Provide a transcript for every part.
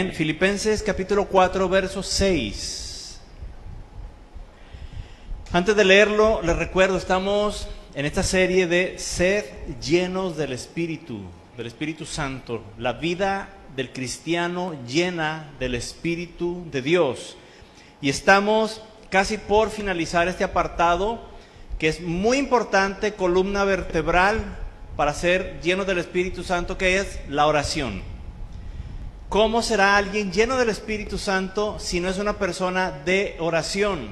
Amén. Filipenses capítulo 4, verso 6. Antes de leerlo, les recuerdo, estamos en esta serie de ser llenos del Espíritu Santo. La vida del cristiano llena del Espíritu de Dios. Y estamos casi por finalizar este apartado, que es muy importante, columna vertebral para ser llenos del Espíritu Santo, que es la oración. ¿Cómo será alguien lleno del Espíritu Santo si no es una persona de oración?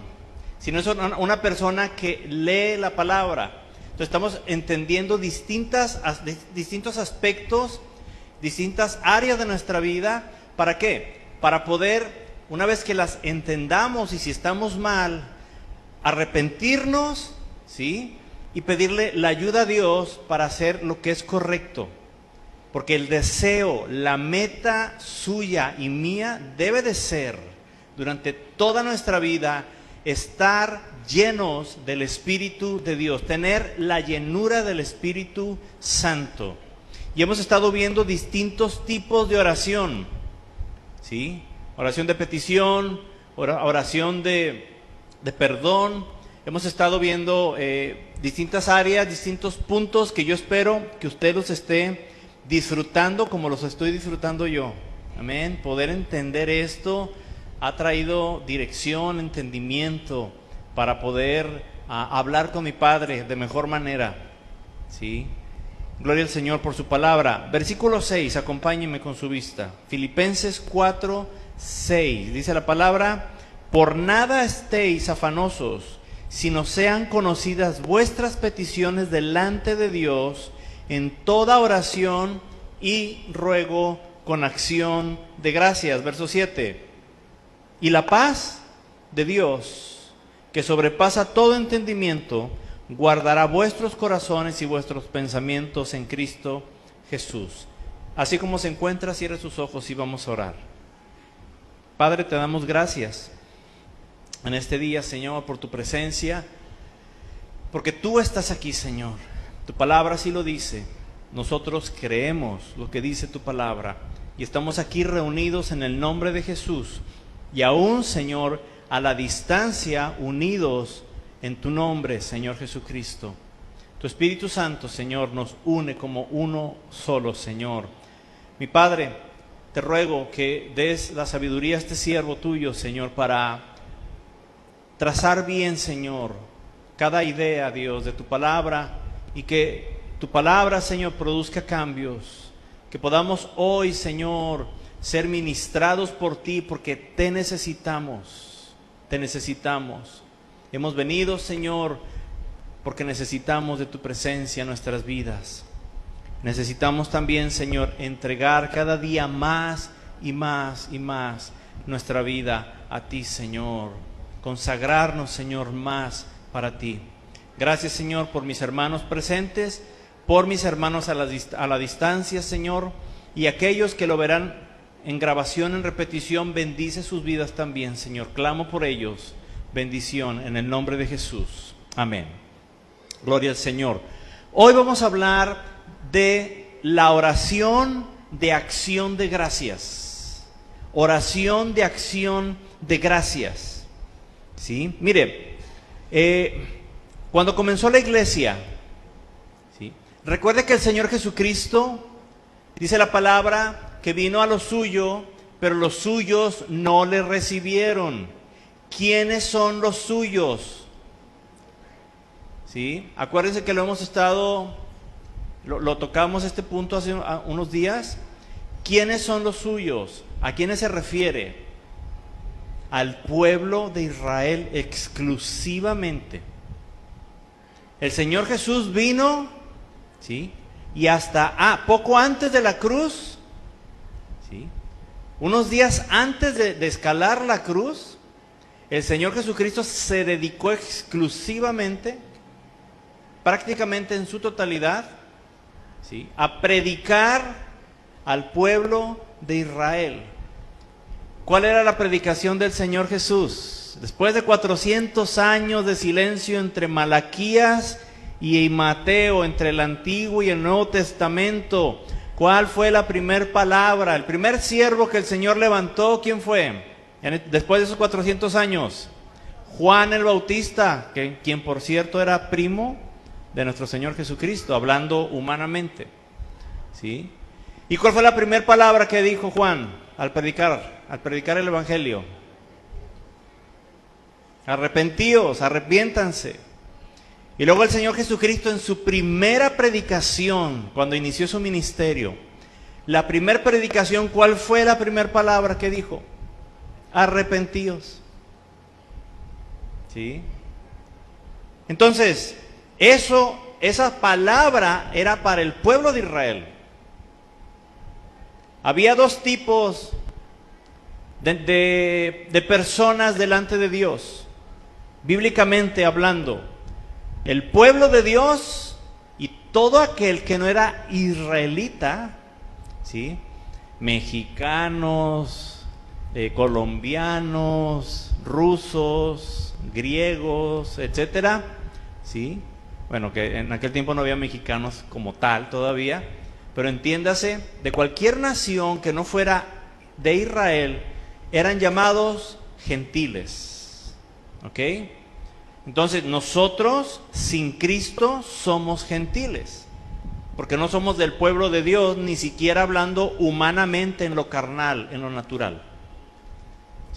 Si no es una persona que lee la palabra. Entonces estamos entendiendo distintos aspectos, distintas áreas de nuestra vida. ¿Para qué? Para poder, una vez que las entendamos y si estamos mal, arrepentirnos, ¿sí? Y pedirle la ayuda a Dios para hacer lo que es correcto. Porque el deseo, la meta suya y mía debe de ser, durante toda nuestra vida, estar llenos del Espíritu de Dios, tener la llenura del Espíritu Santo. Y hemos estado viendo distintos tipos de oración, ¿sí? Oración de petición, oración de perdón. Hemos estado viendo distintas áreas, distintos puntos que yo espero que usted los esté disfrutando como los estoy disfrutando yo. Amén. Poder entender esto ha traído dirección, entendimiento para poder hablar con mi Padre de mejor manera. ¿Sí? Gloria al Señor por su palabra. Versículo 6, acompáñenme con su vista. Filipenses 4, 6. Dice la palabra: por nada estéis afanosos, sino sean conocidas vuestras peticiones delante de Dios en toda oración y ruego con acción de gracias. Verso 7. Y la paz de Dios, que sobrepasa todo entendimiento, guardará vuestros corazones y vuestros pensamientos en Cristo Jesús. Así como se encuentra, cierre sus ojos y vamos a orar. Padre, te damos gracias en este día, Señor, por tu presencia, porque tú estás aquí, Señor. Tu palabra así lo dice. Nosotros creemos lo que dice tu palabra y estamos aquí reunidos en el nombre de Jesús. Y aún, Señor, a la distancia, unidos en tu nombre, Señor Jesucristo. Tu Espíritu Santo, Señor, nos une como uno solo, Señor. Mi Padre, te ruego que des la sabiduría a este siervo tuyo, Señor, para trazar bien, Señor, cada idea, Dios, de tu palabra, y que tu palabra, Señor, produzca cambios. Que podamos hoy, Señor, ser ministrados por ti, porque te necesitamos. Te necesitamos. Hemos venido, Señor, porque necesitamos de tu presencia en nuestras vidas. Necesitamos también, Señor, entregar cada día más y más y más nuestra vida a ti, Señor. Consagrarnos, Señor, más para ti. Gracias, Señor, por mis hermanos presentes, por mis hermanos a la distancia, Señor, y aquellos que lo verán en grabación, en repetición. Bendice sus vidas también, Señor. Clamo por ellos. Bendición en el nombre de Jesús. Amén. Gloria al Señor. Hoy vamos a hablar de la oración de acción de gracias. Oración de acción de gracias. ¿Sí? Mire, cuando comenzó la iglesia, ¿sí? Recuerde que el Señor Jesucristo, dice la palabra, que vino a lo suyo, pero los suyos no le recibieron. ¿Quiénes son los suyos? ¿Sí? Acuérdense que lo tocamos este punto hace unos días. ¿Quiénes son los suyos? ¿A quiénes se refiere? Al pueblo de Israel exclusivamente. El Señor Jesús vino, ¿sí? Y hasta poco antes de la cruz, ¿sí? Unos días antes de escalar la cruz, el Señor Jesucristo se dedicó exclusivamente, prácticamente en su totalidad, ¿sí? A predicar al pueblo de Israel. ¿Cuál era la predicación del Señor Jesús? Después de 400 años de silencio entre Malaquías y Mateo, entre el Antiguo y el Nuevo Testamento, ¿Cuál fue la primer palabra? El primer siervo que el Señor levantó, ¿quién fue? Después de esos 400 años. Juan el Bautista, quien por cierto era primo de nuestro Señor Jesucristo, hablando humanamente. ¿Sí? ¿Y cuál fue la primera palabra que dijo Juan al predicar el Evangelio? Arrepentíos, arrepiéntanse. Y luego el Señor Jesucristo en su primera predicación, cuando inició su ministerio, la primera predicación, ¿cuál fue la primera palabra que dijo? Arrepentíos. ¿Sí? Entonces, esa palabra era para el pueblo de Israel. Había dos tipos de personas delante de Dios, bíblicamente hablando. El pueblo de Dios y todo aquel que no era israelita, ¿sí? Mexicanos, colombianos, rusos, griegos, etcétera, ¿sí? Bueno, que en aquel tiempo no había mexicanos como tal todavía, pero entiéndase, de cualquier nación que no fuera de Israel, eran llamados gentiles, ¿ok? Entonces nosotros sin Cristo somos gentiles, porque no somos del pueblo de Dios, ni siquiera hablando humanamente en lo carnal, en lo natural.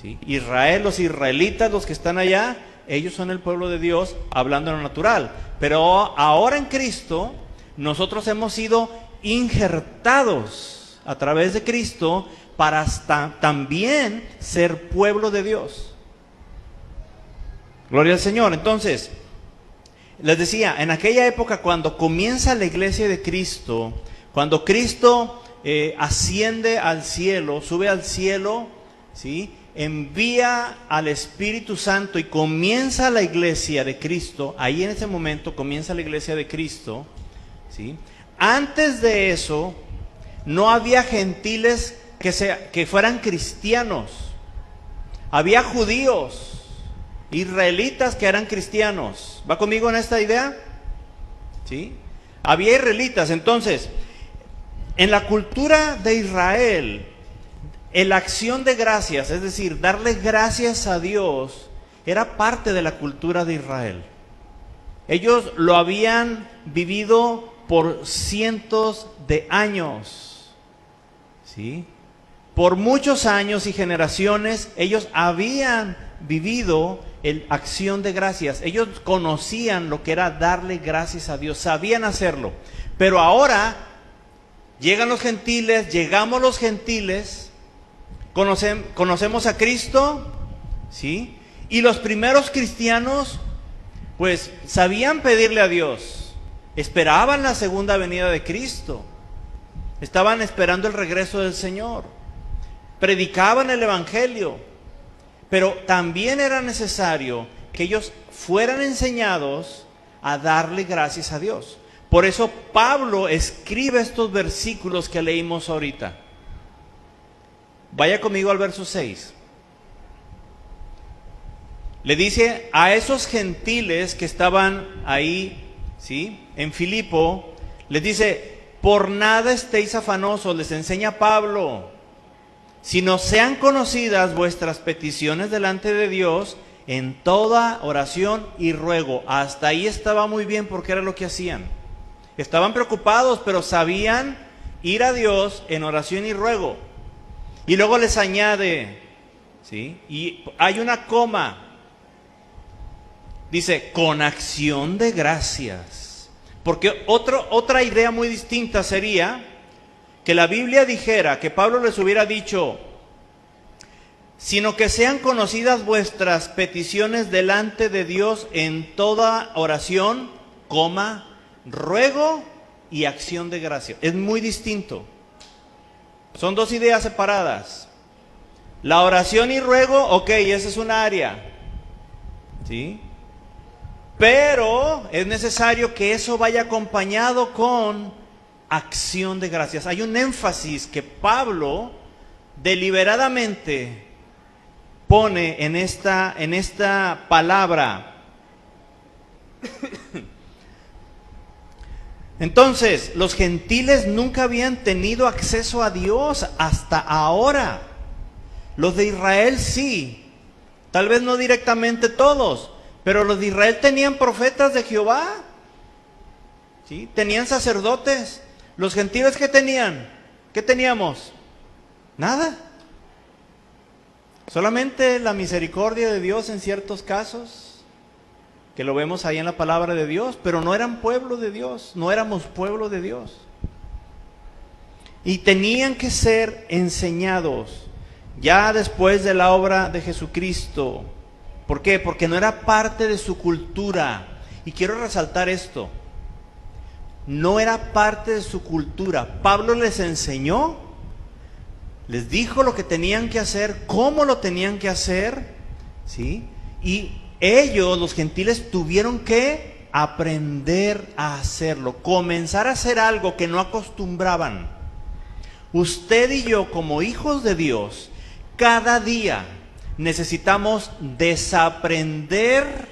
¿Sí? Israel, los israelitas, los que están allá, ellos son el pueblo de Dios hablando en lo natural. Pero ahora en Cristo, nosotros hemos sido injertados a través de Cristo para también ser pueblo de Dios. Gloria al Señor. Entonces, les decía, en aquella época cuando comienza la iglesia de Cristo, cuando Cristo asciende al cielo, sube al cielo, ¿sí? Envía al Espíritu Santo y comienza la iglesia de Cristo, ahí en ese momento comienza la iglesia de Cristo, ¿sí? Antes de eso, no había gentiles que fueran cristianos, había judíos, israelitas que eran cristianos. ¿Va conmigo en esta idea? ¿Sí? Había israelitas. Entonces, en la cultura de Israel, la acción de gracias, es decir, darle gracias a Dios, era parte de la cultura de Israel. Ellos lo habían vivido por cientos de años, ¿sí? Por muchos años y generaciones, ellos habían vivido acción de gracias. Ellos conocían lo que era darle gracias a Dios, sabían hacerlo. Pero ahora llegan los gentiles, llegamos los gentiles, conocemos a Cristo, ¿sí? Y los primeros cristianos, pues, sabían pedirle a Dios, esperaban la segunda venida de Cristo, estaban esperando el regreso del Señor, predicaban el Evangelio. Pero también era necesario que ellos fueran enseñados a darle gracias a Dios. Por eso Pablo escribe estos versículos que leímos ahorita. Vaya conmigo al verso 6. Le dice a esos gentiles que estaban ahí, ¿sí? En Filipo, les dice, por nada estéis afanosos, les enseña Pablo, sino sean conocidas vuestras peticiones delante de Dios en toda oración y ruego. Hasta ahí estaba muy bien porque era lo que hacían. Estaban preocupados, pero sabían ir a Dios en oración y ruego. Y luego les añade, ¿sí? Y hay una coma. Dice, con acción de gracias. Porque otra idea muy distinta sería que la Biblia dijera, que Pablo les hubiera dicho, sino que sean conocidas vuestras peticiones delante de Dios en toda oración, ruego y acción de gracia. Es muy distinto. Son dos ideas separadas. La oración y ruego, ok, esa es una área, ¿sí? Pero es necesario que eso vaya acompañado con acción de gracias. Hay un énfasis que Pablo deliberadamente pone en esta palabra. Entonces, los gentiles nunca habían tenido acceso a Dios hasta ahora. Los de Israel sí, tal vez no directamente todos, pero los de Israel tenían profetas de Jehová, ¿sí? Tenían sacerdotes. Los gentiles, ¿qué tenían? ¿Qué teníamos? Nada. Solamente la misericordia de Dios en ciertos casos, que lo vemos ahí en la palabra de Dios, pero no eran pueblo de Dios, no éramos pueblo de Dios. Y tenían que ser enseñados ya después de la obra de Jesucristo. ¿Por qué? Porque no era parte de su cultura. Y quiero resaltar esto. No era parte de su cultura. Pablo les enseñó, les dijo lo que tenían que hacer, cómo lo tenían que hacer, ¿sí? Y ellos, los gentiles, tuvieron que aprender a hacerlo, comenzar a hacer algo que no acostumbraban. Usted y yo, como hijos de Dios, cada día necesitamos desaprender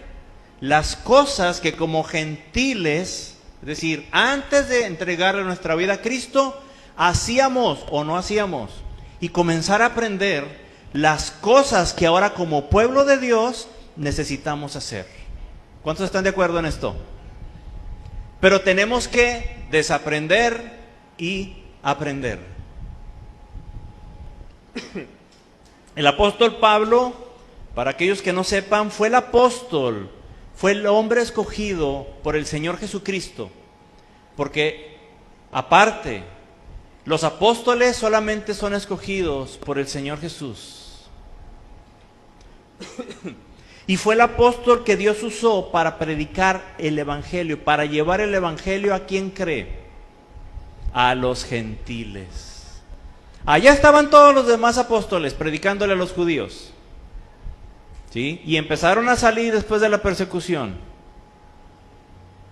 las cosas que como gentiles, es decir, antes de entregarle nuestra vida a Cristo, hacíamos o no hacíamos, y comenzar a aprender las cosas que ahora como pueblo de Dios necesitamos hacer. ¿Cuántos están de acuerdo en esto? Pero tenemos que desaprender y aprender. El apóstol Pablo, para aquellos que no sepan, fue el apóstol, fue el hombre escogido por el Señor Jesucristo, porque aparte, los apóstoles solamente son escogidos por el Señor Jesús. Y fue el apóstol que Dios usó para predicar el evangelio, para llevar el evangelio a quien cree, a los gentiles. Allá estaban todos los demás apóstoles predicándole a los judíos, ¿sí? Y empezaron a salir después de la persecución,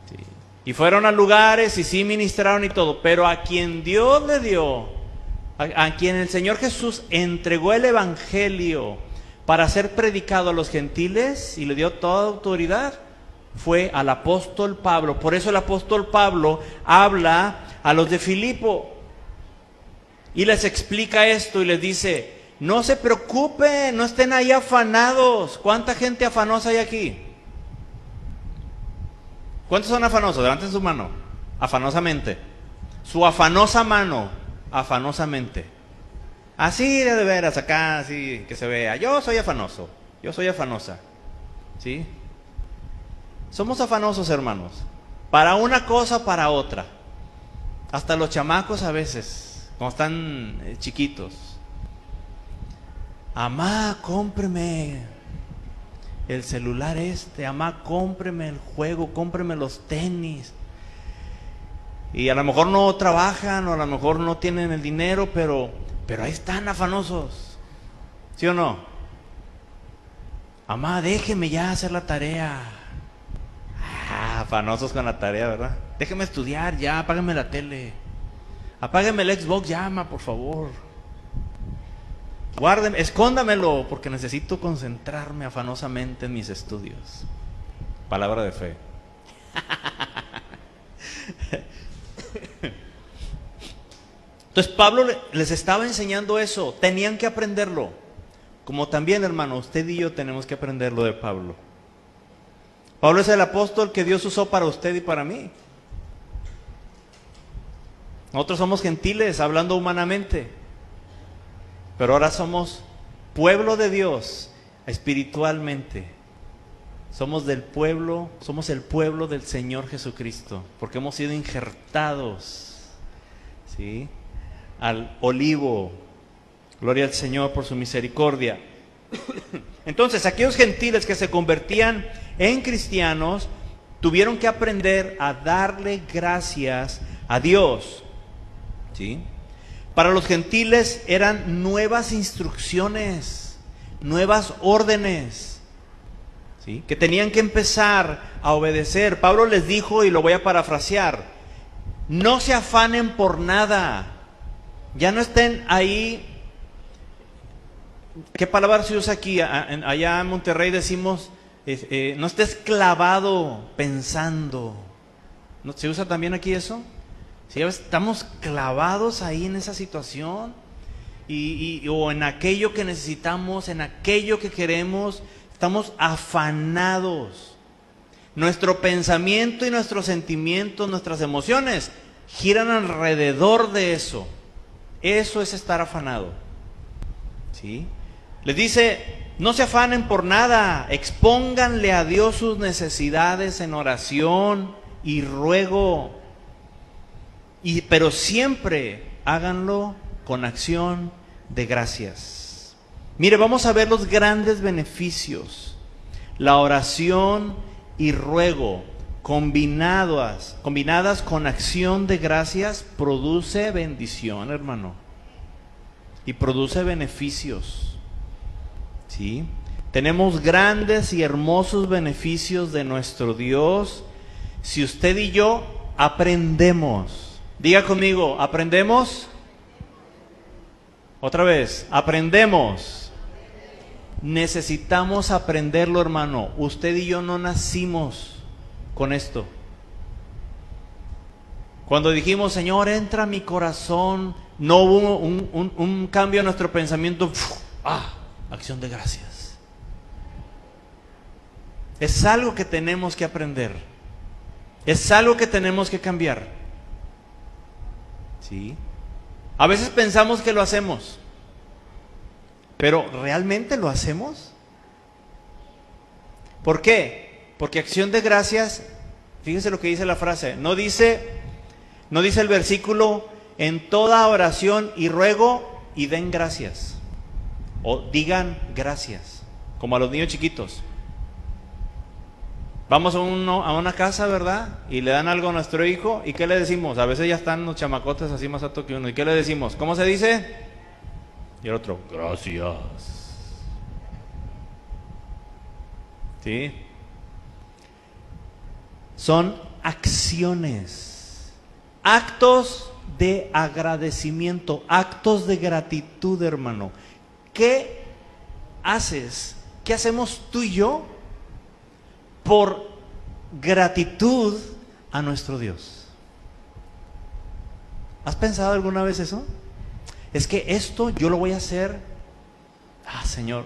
¿sí? Y fueron a lugares y sí ministraron y todo, pero a quien Dios le dio, a quien el Señor Jesús entregó el evangelio para ser predicado a los gentiles y le dio toda autoridad, fue al apóstol Pablo. Por eso el apóstol Pablo habla a los de Filipo y les explica esto y les dice: no se preocupen, no estén ahí afanados. ¿Cuánta gente afanosa hay aquí? ¿Cuántos son afanosos? Levanten su mano. Afanosamente. Su afanosa mano. Afanosamente. Así de veras, acá, así que se vea. Yo soy afanoso. Yo soy afanosa. ¿Sí? Somos afanosos, hermanos. Para una cosa, para otra. Hasta los chamacos a veces, cuando están chiquitos. Amá, cómpreme el celular amá, cómpreme el juego, cómpreme los tenis. Y a lo mejor no trabajan, o a lo mejor no tienen el dinero, pero ahí están afanosos. ¿Sí o no? Amá, déjeme ya hacer la tarea. Afanosos con la tarea, ¿verdad? Déjeme estudiar ya, apágueme la tele. Apágueme el Xbox, llama, por favor. Guárdeme, escóndamelo, porque necesito concentrarme afanosamente en mis estudios. Palabra de fe. Entonces Pablo les estaba enseñando eso. Tenían que aprenderlo. Como también, hermano, usted y yo tenemos que aprenderlo de Pablo. Pablo es el apóstol que Dios usó para usted y para mí. Nosotros somos gentiles, hablando humanamente, pero ahora somos pueblo de Dios espiritualmente. Somos del pueblo, somos el pueblo del Señor Jesucristo, porque hemos sido injertados, ¿sí?, al olivo. Gloria al Señor por su misericordia. Entonces, aquellos gentiles que se convertían en cristianos tuvieron que aprender a darle gracias a Dios, ¿sí? Para los gentiles eran nuevas instrucciones, nuevas órdenes, ¿sí?, que tenían que empezar a obedecer. Pablo les dijo, y lo voy a parafrasear: no se afanen por nada. Ya no estén ahí. ¿Qué palabra se usa aquí? Allá en Monterrey decimos, no estés clavado pensando. ¿No se usa también aquí eso? ¿Sí? Estamos clavados ahí en esa situación o en aquello que necesitamos, en aquello que queremos. Estamos afanados. Nuestro pensamiento y nuestros sentimientos, nuestras emociones giran alrededor de eso. Eso es estar afanado. ¿Sí? Les dice, no se afanen por nada, expónganle a Dios sus necesidades en oración y ruego. Pero siempre háganlo con acción de gracias. Mire, vamos a ver los grandes beneficios. La oración y ruego combinadas con acción de gracias produce bendición, hermano. Y produce beneficios. ¿Sí? Tenemos grandes y hermosos beneficios de nuestro Dios si usted y yo aprendemos. Diga conmigo, ¿aprendemos? Otra vez, aprendemos. Necesitamos aprenderlo, hermano. Usted y yo no nacimos con esto. Cuando dijimos, Señor, entra a mi corazón, no hubo un cambio en nuestro pensamiento. Acción de gracias. Es algo que tenemos que aprender. Es algo que tenemos que cambiar. ¿Sí? A veces pensamos que lo hacemos, pero ¿realmente lo hacemos? ¿Por qué? Porque acción de gracias, fíjense lo que dice la frase, no dice el versículo, en toda oración y ruego y den gracias, o digan gracias, como a los niños chiquitos. Vamos a una casa, ¿verdad? Y le dan algo a nuestro hijo. ¿Y qué le decimos? A veces ya están los chamacotes así más alto que uno. ¿Y qué le decimos? ¿Cómo se dice? Y el otro, gracias. ¿Sí? Son acciones, actos de agradecimiento, actos de gratitud, hermano. ¿Qué haces? ¿Qué hacemos tú y yo por gratitud a nuestro Dios? ¿Has pensado alguna vez eso? Es que esto yo lo voy a hacer. Señor,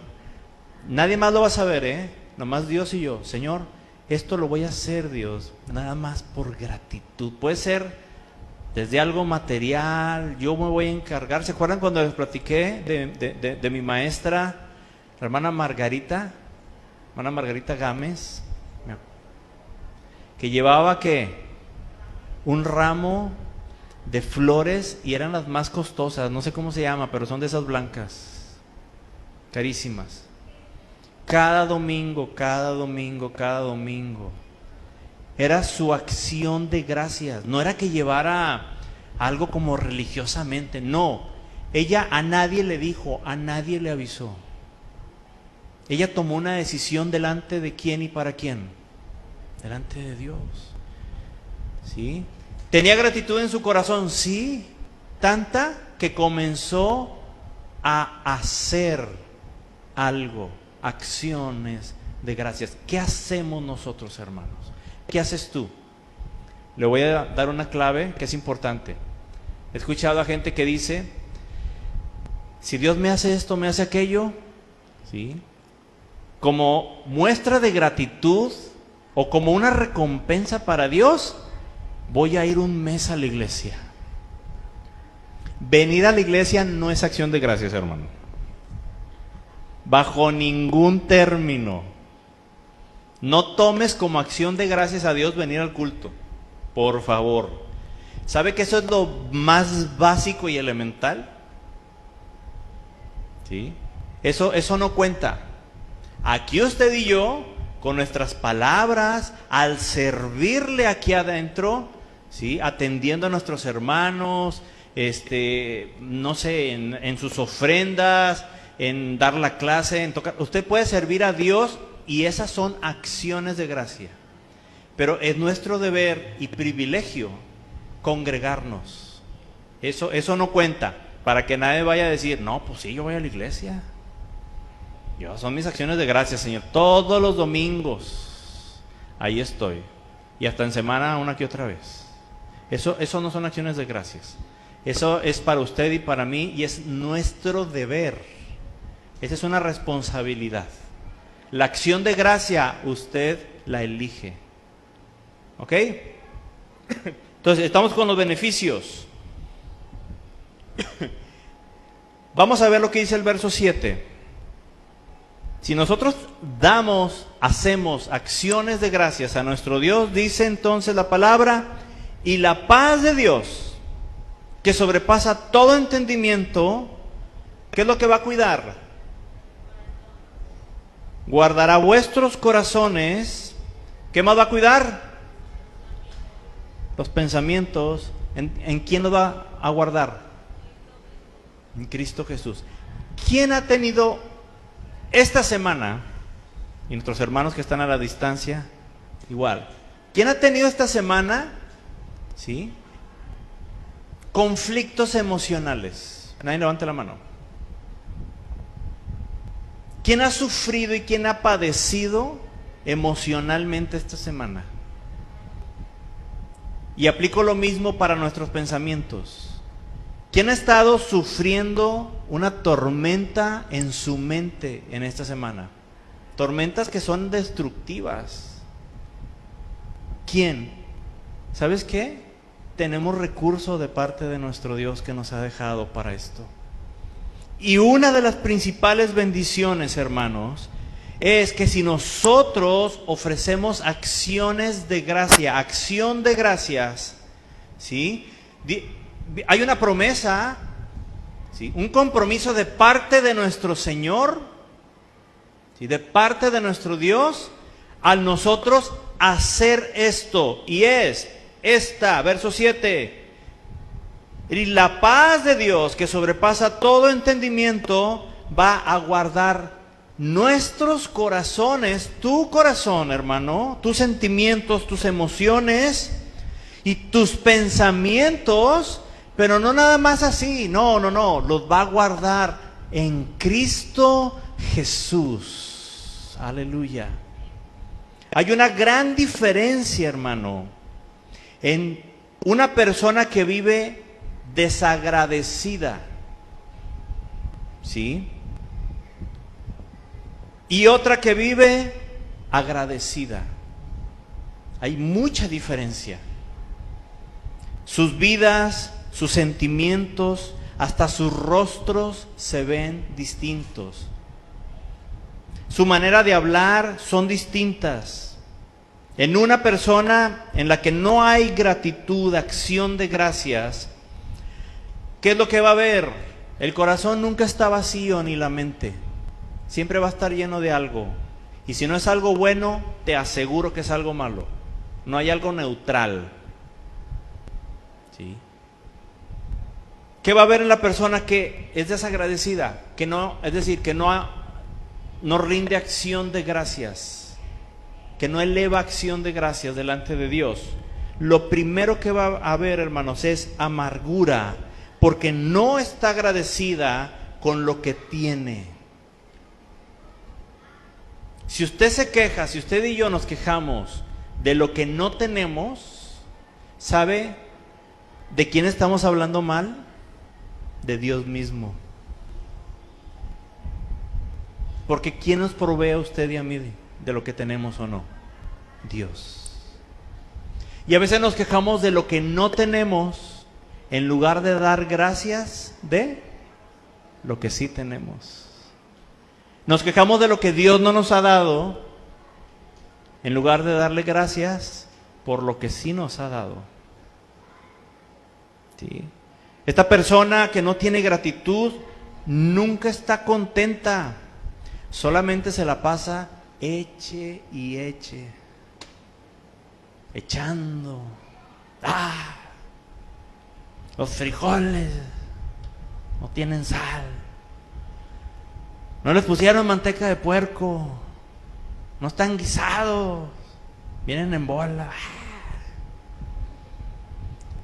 nadie más lo va a saber, nomás Dios y yo. Señor, esto lo voy a hacer, Dios, nada más por gratitud. Puede ser desde algo material, yo me voy a encargar. ¿Se acuerdan cuando les platiqué de mi maestra, la hermana Margarita Gámez? Que llevaba un ramo de flores y eran las más costosas, no sé cómo se llama, pero son de esas blancas, carísimas. Cada domingo, era su acción de gracias. No era que llevara algo como religiosamente, no. Ella a nadie le dijo, a nadie le avisó. Ella tomó una decisión delante de quién y para quién. Delante de Dios. ¿Sí? ¿Tenía gratitud en su corazón? Sí. Tanta que comenzó a hacer algo, acciones de gracias. ¿Qué hacemos nosotros, hermanos? ¿Qué haces tú? Le voy a dar una clave que es importante. He escuchado a gente que dice, si Dios me hace esto, me hace aquello, ¿sí? Como muestra de gratitud o como una recompensa para Dios, voy a ir un mes a la iglesia. Venir a la iglesia no es acción de gracias, hermano. Bajo ningún término. No tomes como acción de gracias a Dios venir al culto, por favor. ¿Sabe que eso es lo más básico y elemental? ¿Sí? Eso no cuenta. Aquí usted y yo, con nuestras palabras, al servirle aquí adentro, ¿sí? Atendiendo a nuestros hermanos, no sé, en sus ofrendas, en dar la clase, en tocar. Usted puede servir a Dios y esas son acciones de gracia. Pero es nuestro deber y privilegio congregarnos. Eso no cuenta, para que nadie vaya a decir, no, pues sí, yo voy a la iglesia. Son mis acciones de gracia, Señor. Todos los domingos, ahí estoy. y hasta en semana una que otra vez. Eso no son acciones de gracias. Eso es para usted y para mí y es nuestro deber. Esa es una responsabilidad. La acción de gracia usted la elige. ¿Ok? Entonces, estamos con los beneficios. Vamos a ver lo que dice el verso 7. Si nosotros hacemos acciones de gracias a nuestro Dios, dice entonces la palabra, y la paz de Dios, que sobrepasa todo entendimiento, ¿qué es lo que va a cuidar? Guardará vuestros corazones. ¿Qué más va a cuidar? Los pensamientos. ¿En quién los va a guardar? En Cristo Jesús. ¿Quién ha tenido esta semana, y nuestros hermanos que están a la distancia, igual, quién ha tenido esta semana, ¿sí?, conflictos emocionales? Nadie levante la mano. ¿Quién ha sufrido y quién ha padecido emocionalmente esta semana? Y aplico lo mismo para nuestros pensamientos. ¿Quién ha estado sufriendo una tormenta en su mente en esta semana? Tormentas que son destructivas. ¿Quién? ¿Sabes qué? Tenemos recurso de parte de nuestro Dios que nos ha dejado para esto. Y una de las principales bendiciones, hermanos, es que si nosotros ofrecemos acciones de gracia, acción de gracias, ¿sí?, hay una promesa, ¿sí?, un compromiso de parte de nuestro Señor, ¿sí?, de parte de nuestro Dios, al nosotros hacer esto. Y es esta, verso 7. Y la paz de Dios, que sobrepasa todo entendimiento, va a guardar nuestros corazones, tu corazón, hermano, tus sentimientos, tus emociones y tus pensamientos, pero no nada más así, no, los va a guardar en Cristo Jesús. Aleluya. Hay una gran diferencia, hermano, en una persona que vive desagradecida, ¿sí?, y otra que vive agradecida. Hay mucha diferencia. Sus vidas, sus sentimientos, hasta sus rostros se ven distintos. Su manera de hablar son distintas. En una persona en la que no hay gratitud, acción de gracias, ¿qué es lo que va a haber? El corazón nunca está vacío ni la mente. Siempre va a estar lleno de algo. Y si no es algo bueno, te aseguro que es algo malo. No hay algo neutral. ¿Sí? ¿Qué va a haber en la persona que es desagradecida? Que no, es decir, que no rinde acción de gracias, que no eleva acción de gracias delante de Dios. Lo primero que va a haber, hermanos, es amargura, porque no está agradecida con lo que tiene. Si usted se queja, si usted y yo nos quejamos de lo que no tenemos, ¿sabe de quién estamos hablando mal? De Dios mismo. Porque ¿quién nos provee a usted y a mí de lo que tenemos o no? Dios. Y a veces nos quejamos de lo que no tenemos en lugar de dar gracias de lo que sí tenemos. Nos quejamos de lo que Dios no nos ha dado en lugar de darle gracias por lo que sí nos ha dado. ¿Sí? Esta persona que no tiene gratitud nunca está contenta. Solamente se la pasa eche y eche. Echando. Los frijoles no tienen sal. No les pusieron manteca de puerco. No están guisados. Vienen en bola.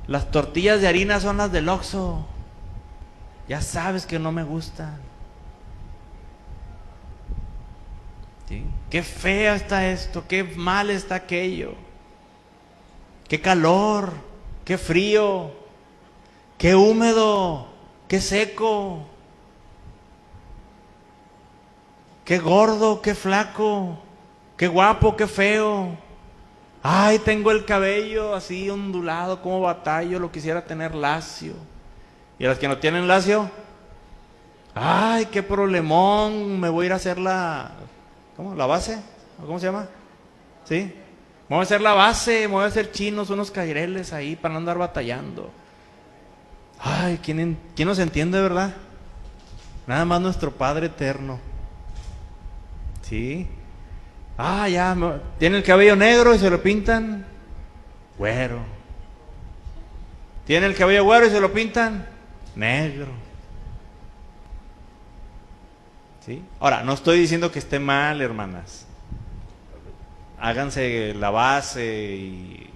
Las tortillas de harina son las del Oxxo. Ya sabes que no me gustan. ¿Sí? Qué feo está esto, qué mal está aquello. qué calor, qué frío, qué húmedo, qué seco, qué gordo, qué flaco, qué guapo, qué feo. Ay, tengo el cabello así ondulado, como batallo, lo quisiera tener lacio. Y a las que no tienen lacio, ay, qué problemón, me voy a ir a hacer ¿cómo? ¿La base? ¿Cómo se llama? ¿Sí? Me voy a hacer la base, me voy a hacer chinos, unos caireles ahí para no andar batallando. Ay, ¿quién nos entiende, verdad? Nada más nuestro Padre eterno. ¿Sí? Ah, ya, tiene el cabello negro y se lo pintan güero. Tiene el cabello güero y se lo pintan negro. ¿Sí? Ahora, no estoy diciendo que esté mal, hermanas. Háganse la base y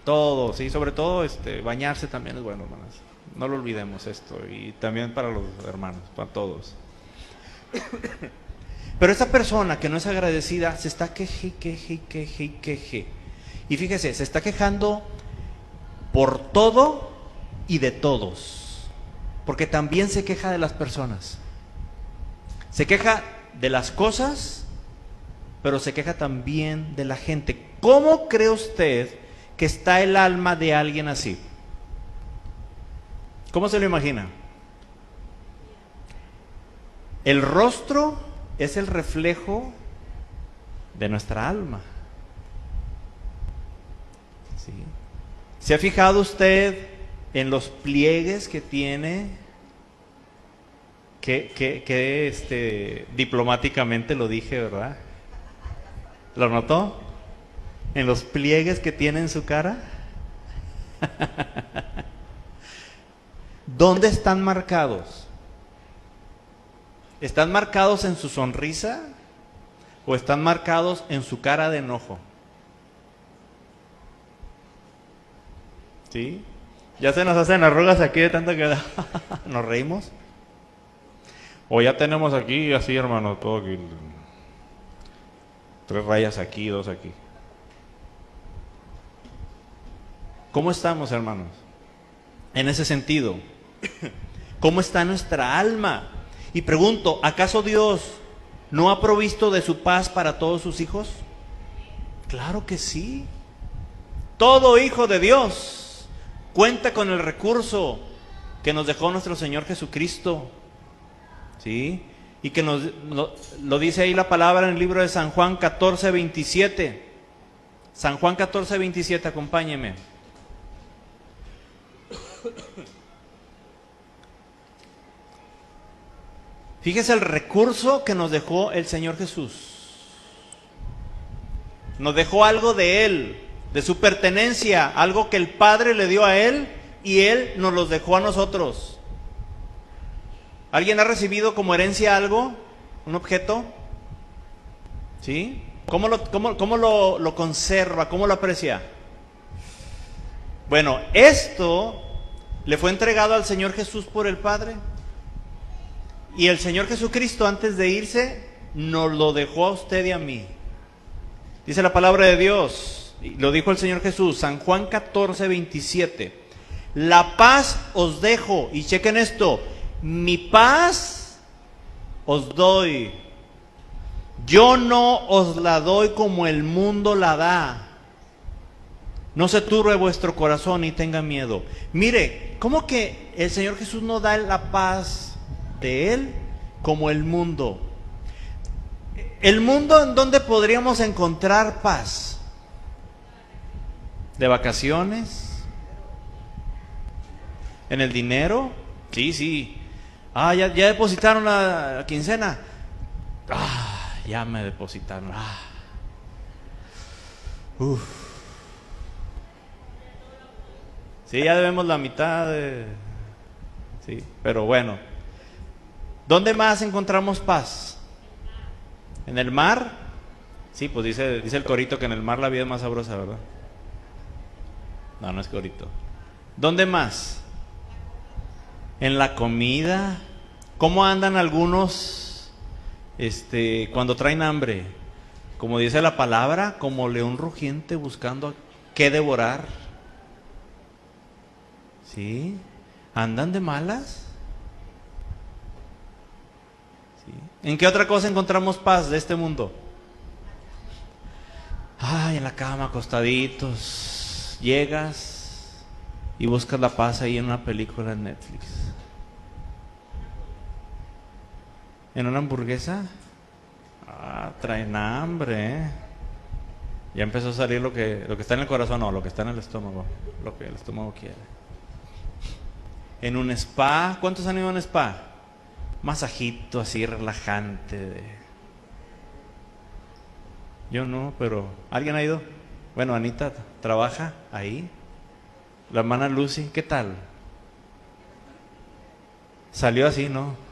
todo, sí, sobre todo bañarse también es bueno, hermanas. No lo olvidemos esto, y también para los hermanos, para todos. Pero esta persona que no es agradecida se está queje. Y fíjese, se está quejando por todo y de todos. Porque también se queja de las personas. Se queja de las cosas, pero se queja también de la gente. ¿Cómo cree usted que está el alma de alguien así? ¿Cómo se lo imagina? El rostro es el reflejo de nuestra alma. ¿Sí? ¿Se ha fijado usted en los pliegues que tiene? Que diplomáticamente lo dije, ¿verdad? ¿Lo notó? En los pliegues que tiene en su cara. ¿Dónde están marcados? ¿Están marcados en su sonrisa o están marcados en su cara de enojo? ¿Sí? Ya se nos hacen arrugas aquí de tanto que nos reímos. O ya tenemos aquí así, hermano, todo aquí. 3 rayas aquí, 2 aquí. ¿Cómo estamos, hermanos? En ese sentido, ¿cómo está nuestra alma? Y pregunto, ¿acaso Dios no ha provisto de su paz para todos sus hijos? Claro que sí. Todo hijo de Dios cuenta con el recurso que nos dejó nuestro Señor Jesucristo. ¿Sí? Y que lo dice ahí la palabra en el libro de San Juan 14:27. San Juan 14:27, acompáñeme. Fíjese el recurso que nos dejó el Señor Jesús. Nos dejó algo de Él, de su pertenencia, algo que el Padre le dio a Él y Él nos los dejó a nosotros. ¿Alguien ha recibido como herencia algo? ¿Un objeto? ¿Sí? ¿Cómo lo conserva? ¿Cómo lo aprecia? Bueno, esto le fue entregado al Señor Jesús por el Padre. Y el Señor Jesucristo, antes de irse, nos lo dejó a usted y a mí. Dice la palabra de Dios, y lo dijo el Señor Jesús, San Juan 14:27. La paz os dejo, y chequen esto, mi paz os doy. Yo no os la doy como el mundo la da. No se turbe vuestro corazón y tenga miedo. Mire, ¿cómo que el Señor Jesús no da la paz de Él como el mundo? ¿El mundo en dónde podríamos encontrar paz? ¿De vacaciones? ¿En el dinero? Sí. Ah, ya depositaron la quincena. Ah, ya me depositaron. Uf. Sí, ya debemos la mitad Sí, pero bueno. ¿Dónde más encontramos paz? ¿En el mar? Sí, pues dice el corito que en el mar la vida es más sabrosa, ¿verdad? No es corito. ¿Dónde más? En la comida. ¿Cómo andan algunos cuando traen hambre? Como dice la palabra, como león rugiente buscando qué devorar. ¿Sí? ¿Andan de malas? ¿Sí? ¿En qué otra cosa encontramos paz de este mundo? Ay, en la cama, acostaditos. Llegas y buscas la paz ahí en una película en Netflix. ¿En una hamburguesa? Ah, traen hambre, ¿eh? Ya empezó a salir lo que está en el corazón, no, lo que está en el estómago, lo que el estómago quiere. En un spa, ¿cuántos han ido a un spa? Masajito así relajante. Yo no, pero ¿alguien ha ido? Bueno, Anita trabaja ahí. La hermana Lucy, ¿qué tal? Salió así, ¿no?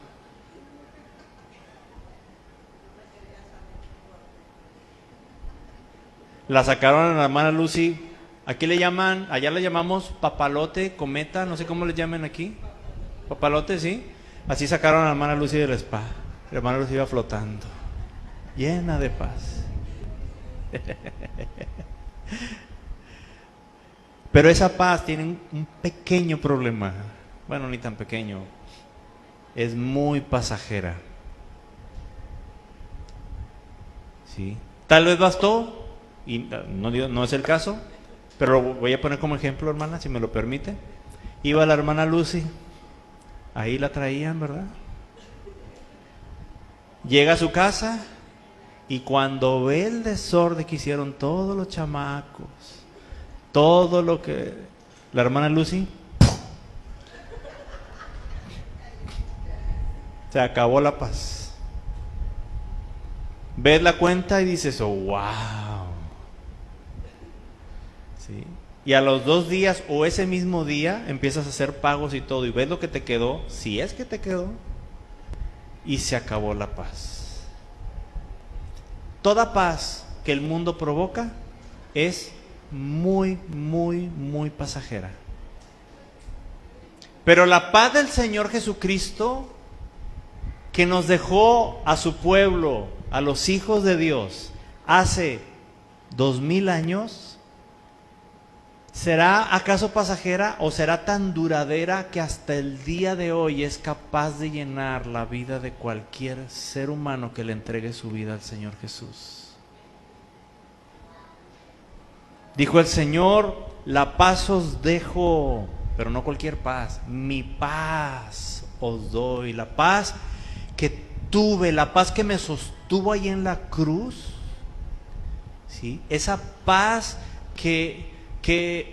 La sacaron a la hermana Lucy. Aquí le llaman, allá le llamamos papalote, cometa, no sé cómo le llaman aquí. Papalote, sí. Así sacaron a la hermana Lucy del spa. La hermana Lucy iba flotando, llena de paz. Pero esa paz tiene un pequeño problema. Bueno, ni tan pequeño. Es muy pasajera. ¿Sí? Tal vez bastó, y no es el caso, pero lo voy a poner como ejemplo, hermana, si me lo permite. Iba la hermana Lucy, ahí la traían, ¿verdad? Llega a su casa y cuando ve el desorden que hicieron todos los chamacos, todo lo que... La hermana Lucy, se acabó la paz. Ves la cuenta y dices, oh, wow. ¿Sí? Y a los 2 días o ese mismo día empiezas a hacer pagos y todo y ves lo que te quedó, si es que te quedó, y se acabó la paz. Toda paz que el mundo provoca es muy, muy, muy pasajera. Pero la paz del Señor Jesucristo, que nos dejó a su pueblo, a los hijos de Dios, hace 2000 años, ¿será acaso pasajera o será tan duradera que hasta el día de hoy es capaz de llenar la vida de cualquier ser humano que le entregue su vida al Señor Jesús? Dijo el Señor, la paz os dejo, pero no cualquier paz, mi paz os doy, la paz que tuve, la paz que me sostuvo ahí en la cruz, ¿sí? Esa paz que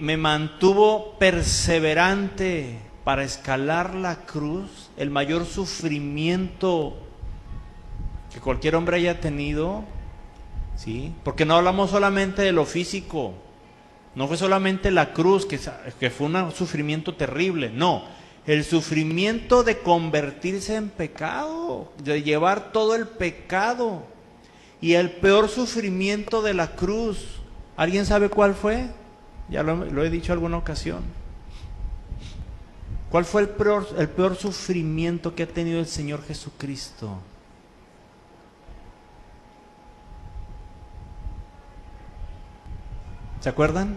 me mantuvo perseverante para escalar la cruz, el mayor sufrimiento que cualquier hombre haya tenido, ¿sí? Porque no hablamos solamente de lo físico, no fue solamente la cruz que fue un sufrimiento terrible, no, el sufrimiento de convertirse en pecado, de llevar todo el pecado, y el peor sufrimiento de la cruz, ¿alguien sabe cuál fue? Ya lo he dicho en alguna ocasión. ¿Cuál fue el peor sufrimiento que ha tenido el Señor Jesucristo? ¿Se acuerdan?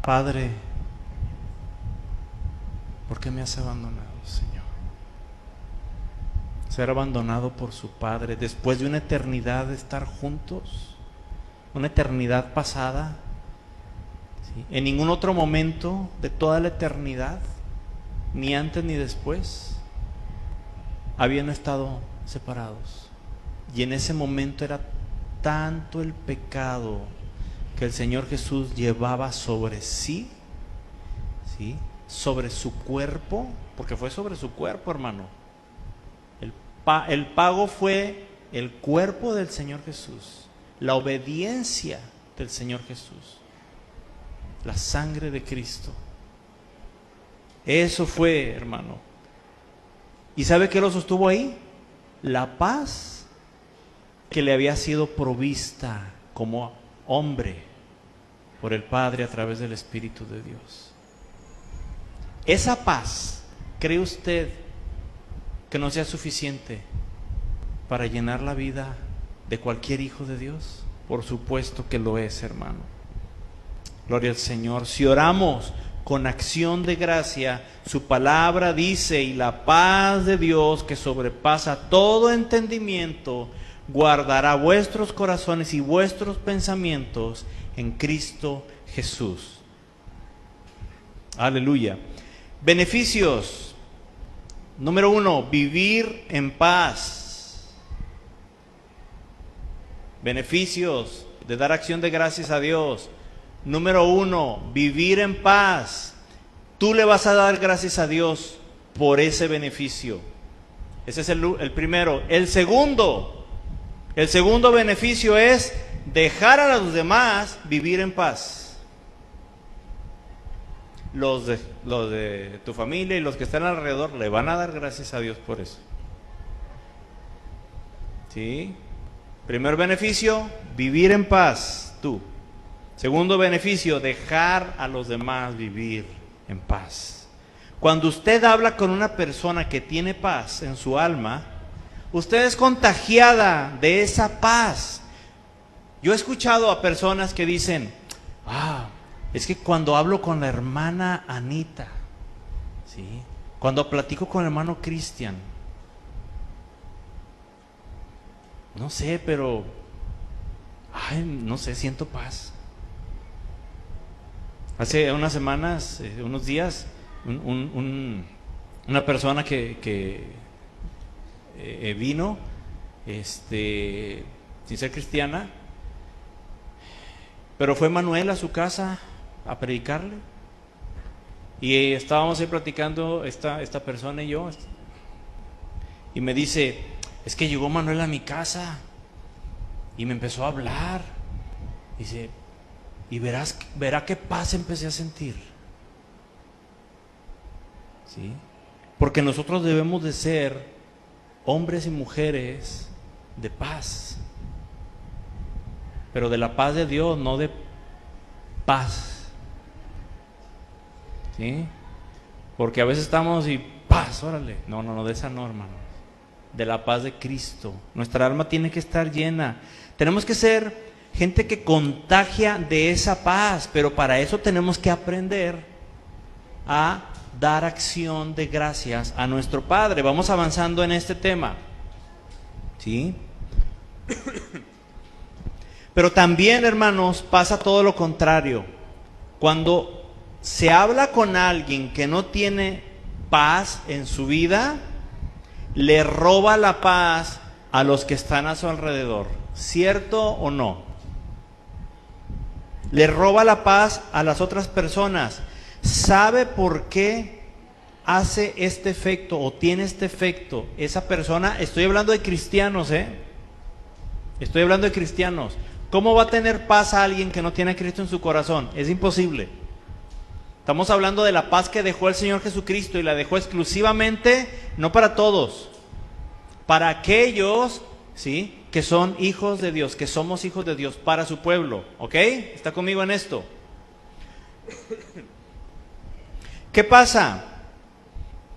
Padre, ¿por qué me has abandonado, Señor? Ser abandonado por su Padre después de una eternidad de estar juntos, una eternidad pasada, ¿sí? En ningún otro momento de toda la eternidad, ni antes ni después, habían estado separados. Y en ese momento era tanto el pecado que el Señor Jesús llevaba sobre sí, ¿sí? Sobre su cuerpo, porque fue sobre su cuerpo, hermano. El pago fue el cuerpo del Señor Jesús, la obediencia del Señor Jesús, la sangre de Cristo. Eso fue, hermano. ¿Y sabe qué lo sostuvo ahí? La paz que le había sido provista como hombre por el Padre a través del Espíritu de Dios. Esa paz, ¿cree usted que no sea suficiente para llenar la vida de cualquier hijo de Dios? Por supuesto que lo es, hermano. Gloria al Señor. Si oramos con acción de gracia. Su palabra dice, y la paz de Dios que sobrepasa todo entendimiento, guardará vuestros corazones y vuestros pensamientos en Cristo Jesús. Aleluya. Beneficios. Número 1, vivir en paz. Beneficios de dar acción de gracias a Dios. Número 1, vivir en paz. Tú le vas a dar gracias a Dios por ese beneficio. Ese es el primero. El segundo beneficio es dejar a los demás vivir en paz. Los de tu familia y los que están alrededor le van a dar gracias a Dios por eso. ¿Sí? Primer beneficio, vivir en paz, tú. Segundo beneficio, dejar a los demás vivir en paz. Cuando usted habla con una persona que tiene paz en su alma, usted es contagiada de esa paz. Yo he escuchado a personas que dicen, es que cuando hablo con la hermana Anita, ¿sí? Cuando platico con el hermano Cristian, no sé, pero, no sé, siento paz. Hace unas semanas, unos días, una persona que vino, sin ser cristiana, pero fue Manuel a su casa a predicarle, y estábamos ahí platicando esta persona y yo, y me dice, es que llegó Manuel a mi casa y me empezó a hablar, dice, y verá qué paz empecé a sentir. ¿Sí? Porque nosotros debemos de ser hombres y mujeres de paz, pero de la paz de Dios, no de paz. ¿Sí? Porque a veces estamos y paz, órale. No, de esa norma, no. De la paz de Cristo. Nuestra alma tiene que estar llena. Tenemos que ser gente que contagia de esa paz, pero para eso tenemos que aprender a dar acción de gracias a nuestro Padre. Vamos avanzando en este tema. ¿Sí? Pero también, hermanos, pasa todo lo contrario. Cuando se habla con alguien que no tiene paz en su vida, le roba la paz a los que están a su alrededor. ¿Cierto o no? Le roba la paz a las otras personas. ¿Sabe por qué hace este efecto o tiene este efecto esa persona? Estoy hablando de cristianos, Estoy hablando de cristianos. ¿Cómo va a tener paz a alguien que no tiene a Cristo en su corazón? Es imposible. Estamos hablando de la paz que dejó el Señor Jesucristo, y la dejó exclusivamente, no para todos, para aquellos, ¿sí?, que son hijos de Dios, que somos hijos de Dios, para su pueblo. ¿Ok? ¿Está conmigo en esto? ¿Qué pasa?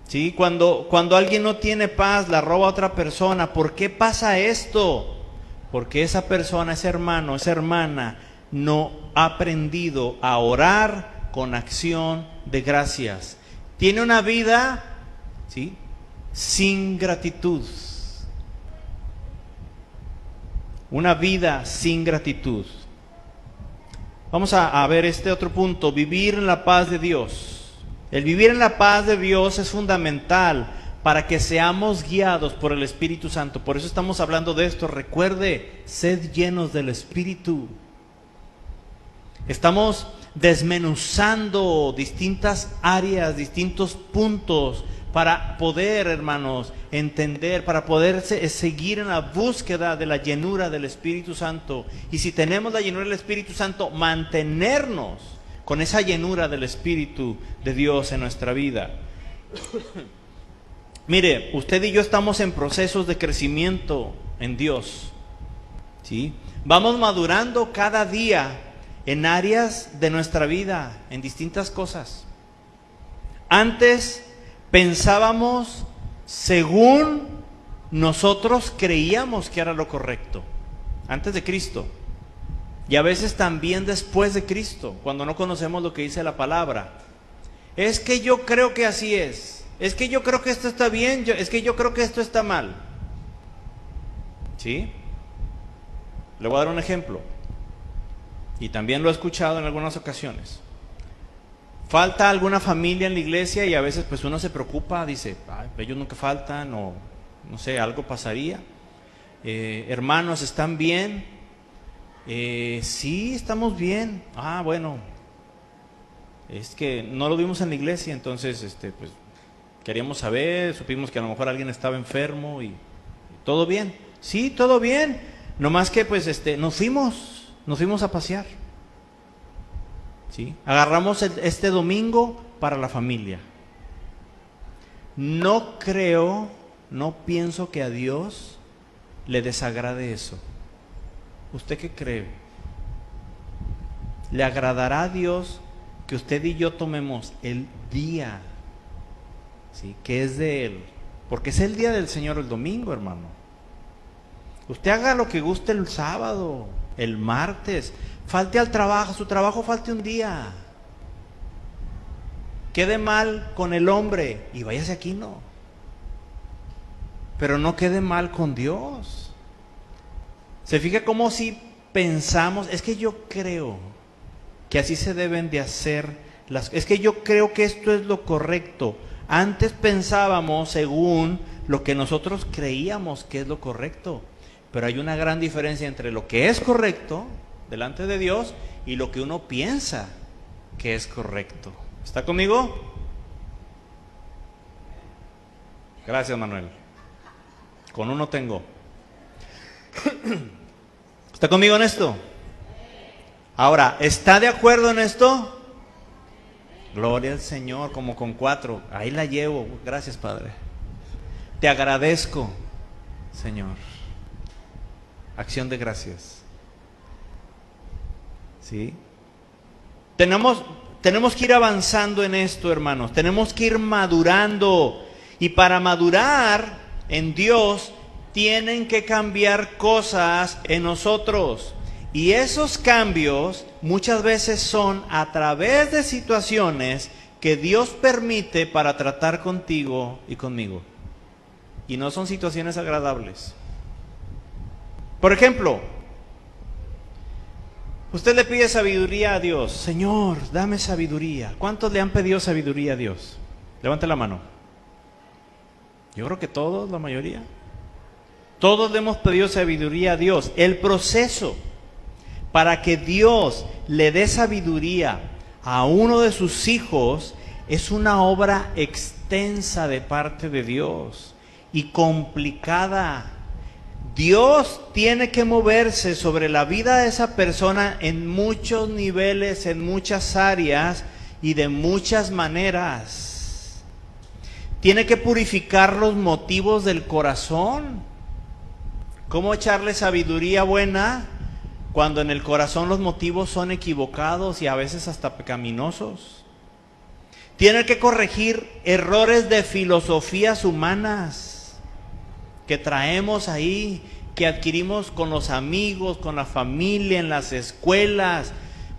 ¿Sí? Cuando alguien no tiene paz, la roba a otra persona. ¿Por qué pasa esto? Porque esa persona, ese hermano, esa hermana, no ha aprendido a orar con acción de gracias. Tiene una vida, ¿sí?, sin gratitud. Una vida sin gratitud. Vamos a ver este otro punto, vivir en la paz de Dios. El vivir en la paz de Dios es fundamental para que seamos guiados por el Espíritu Santo. Por eso estamos hablando de esto. Recuerde, sed llenos del Espíritu. Estamos desmenuzando distintas áreas, distintos puntos, para poder, hermanos, entender, para poder seguir en la búsqueda de la llenura del Espíritu Santo. Y si tenemos la llenura del Espíritu Santo, mantenernos con esa llenura del Espíritu de Dios en nuestra vida. Mire, usted y yo estamos en procesos de crecimiento en Dios, ¿sí? Vamos madurando cada día en áreas de nuestra vida, en distintas cosas. Antes pensábamos según nosotros creíamos que era lo correcto, antes de Cristo. Y a veces también después de Cristo, cuando no conocemos lo que dice la palabra. Es que yo creo que así es que yo creo que esto está bien, es que yo creo que esto está mal. ¿Sí? Le voy a dar un ejemplo. Y también lo he escuchado en algunas ocasiones. Falta alguna familia en la iglesia y a veces pues uno se preocupa, dice, ay, ellos nunca faltan, o no sé, algo pasaría. Hermanos, ¿están bien? Sí, estamos bien. Ah, bueno, es que no lo vimos en la iglesia, entonces pues queríamos saber, supimos que a lo mejor alguien estaba enfermo y ¿todo bien? Sí, todo bien. Nomás que pues nos fuimos a pasear. ¿Sí? Agarramos este domingo para la familia. No pienso que a Dios le desagrade eso. ¿Usted qué cree? ¿Le agradará a Dios que usted y yo tomemos el día, ¿sí?, que es de Él? Porque es el día del Señor el domingo, hermano. Usted haga lo que guste el sábado, el martes, falte al trabajo, su trabajo falte un día. Quede mal con el hombre y váyase aquí, no. Pero no quede mal con Dios. Se fija cómo si pensamos, es que yo creo que así se deben de hacer es que yo creo que esto es lo correcto. Antes pensábamos según lo que nosotros creíamos que es lo correcto. Pero hay una gran diferencia entre lo que es correcto delante de Dios y lo que uno piensa que es correcto. ¿Está conmigo? Gracias, Manuel. Con uno tengo. ¿Está conmigo en esto? Ahora, ¿está de acuerdo en esto? Gloria al Señor, como con 4. Ahí la llevo. Gracias, Padre. Te agradezco, Señor. Acción de gracias. ¿Sí? Tenemos que ir avanzando en esto, hermanos. Tenemos que ir madurando. Y para madurar en Dios, tienen que cambiar cosas en nosotros. Y esos cambios muchas veces son a través de situaciones que Dios permite para tratar contigo y conmigo. Y no son situaciones agradables. Por ejemplo, usted le pide sabiduría a Dios. Señor, dame sabiduría. ¿Cuántos le han pedido sabiduría a Dios? Levante la mano. Yo creo que todos, la mayoría. Todos le hemos pedido sabiduría a Dios. El proceso para que Dios le dé sabiduría a uno de sus hijos es una obra extensa de parte de Dios y complicada. Dios tiene que moverse sobre la vida de esa persona en muchos niveles, en muchas áreas y de muchas maneras. Tiene que purificar los motivos del corazón. ¿Cómo echarle sabiduría buena cuando en el corazón los motivos son equivocados y a veces hasta pecaminosos? Tiene que corregir errores de filosofías humanas que traemos ahí, que adquirimos con los amigos, con la familia, en las escuelas,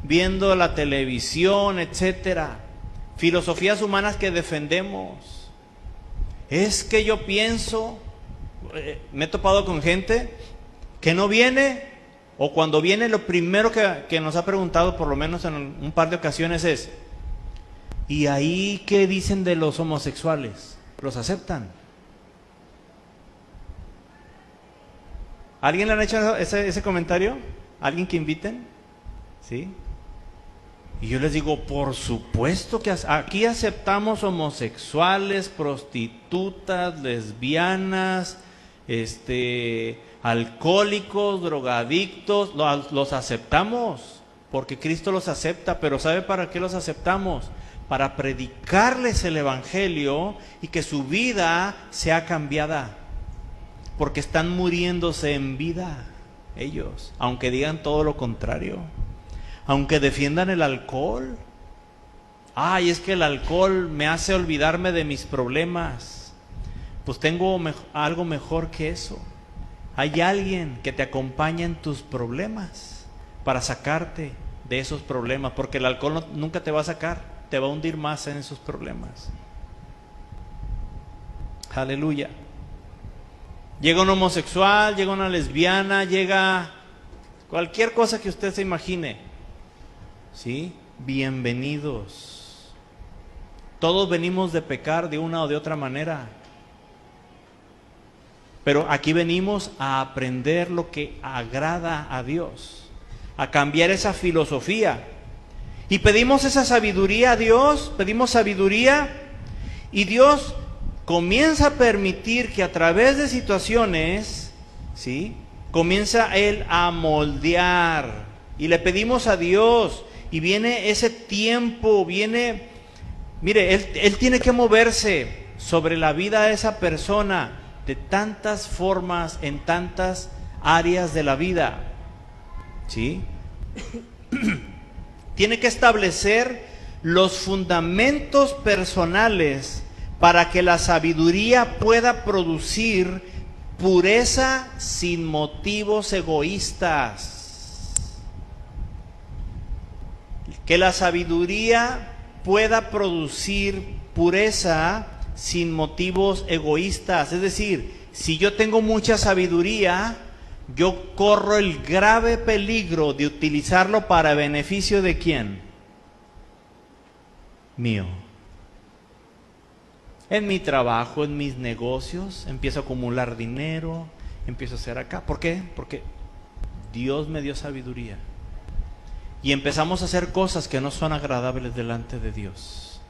viendo la televisión, etcétera. Filosofías humanas que defendemos. Es que yo pienso, me he topado con gente que no viene, o cuando viene lo primero que nos ha preguntado, por lo menos en un par de ocasiones, es: ¿y ahí qué dicen de los homosexuales? ¿Los aceptan? ¿Alguien le han hecho ese comentario? ¿Alguien que inviten? ¿Sí? Y yo les digo, por supuesto que aquí aceptamos homosexuales, prostitutas, lesbianas, alcohólicos, drogadictos, los aceptamos, porque Cristo los acepta. Pero ¿sabe para qué los aceptamos? Para predicarles el evangelio y que su vida sea cambiada. Porque están muriéndose en vida ellos, aunque digan todo lo contrario, aunque defiendan el alcohol. Ay, es que el alcohol me hace olvidarme de mis problemas. Pues tengo algo mejor que eso. Hay alguien que te acompaña en tus problemas para sacarte de esos problemas, porque el alcohol nunca te va a sacar. te va a hundir más en esos problemas. Aleluya. Llega un homosexual, llega una lesbiana, llega cualquier cosa que usted se imagine. ¿Sí? Bienvenidos. Todos venimos de pecar de una o de otra manera. Pero aquí venimos a aprender lo que agrada a Dios, a cambiar esa filosofía. Y pedimos esa sabiduría a Dios, pedimos sabiduría, y Dios comienza a permitir que a través de situaciones, ¿sí?, comienza Él a moldear. Y le pedimos a Dios, y viene ese tiempo, mire, Él tiene que moverse sobre la vida de esa persona de tantas formas, en tantas áreas de la vida, ¿sí? Tiene que establecer los fundamentos personales para que la sabiduría pueda producir pureza sin motivos egoístas. Que la sabiduría pueda producir pureza sin motivos egoístas. Es decir, si yo tengo mucha sabiduría, yo corro el grave peligro de utilizarlo para beneficio ¿de quién? Mío. En mi trabajo, en mis negocios, empiezo a acumular dinero, empiezo a hacer acá. ¿Por qué? Porque Dios me dio sabiduría. Y empezamos a hacer cosas que no son agradables delante de Dios.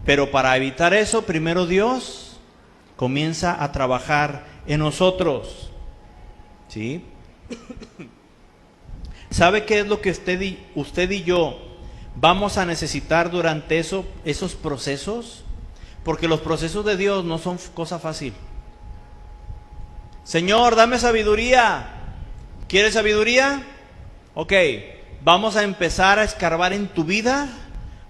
Pero para evitar eso, primero Dios comienza a trabajar en nosotros. ¿Sí? ¿Sabe qué es lo que usted y yo vamos a necesitar durante esos procesos? Porque los procesos de Dios no son cosa fácil. Señor, dame sabiduría. ¿Quieres sabiduría? Ok, vamos a empezar a escarbar en tu vida.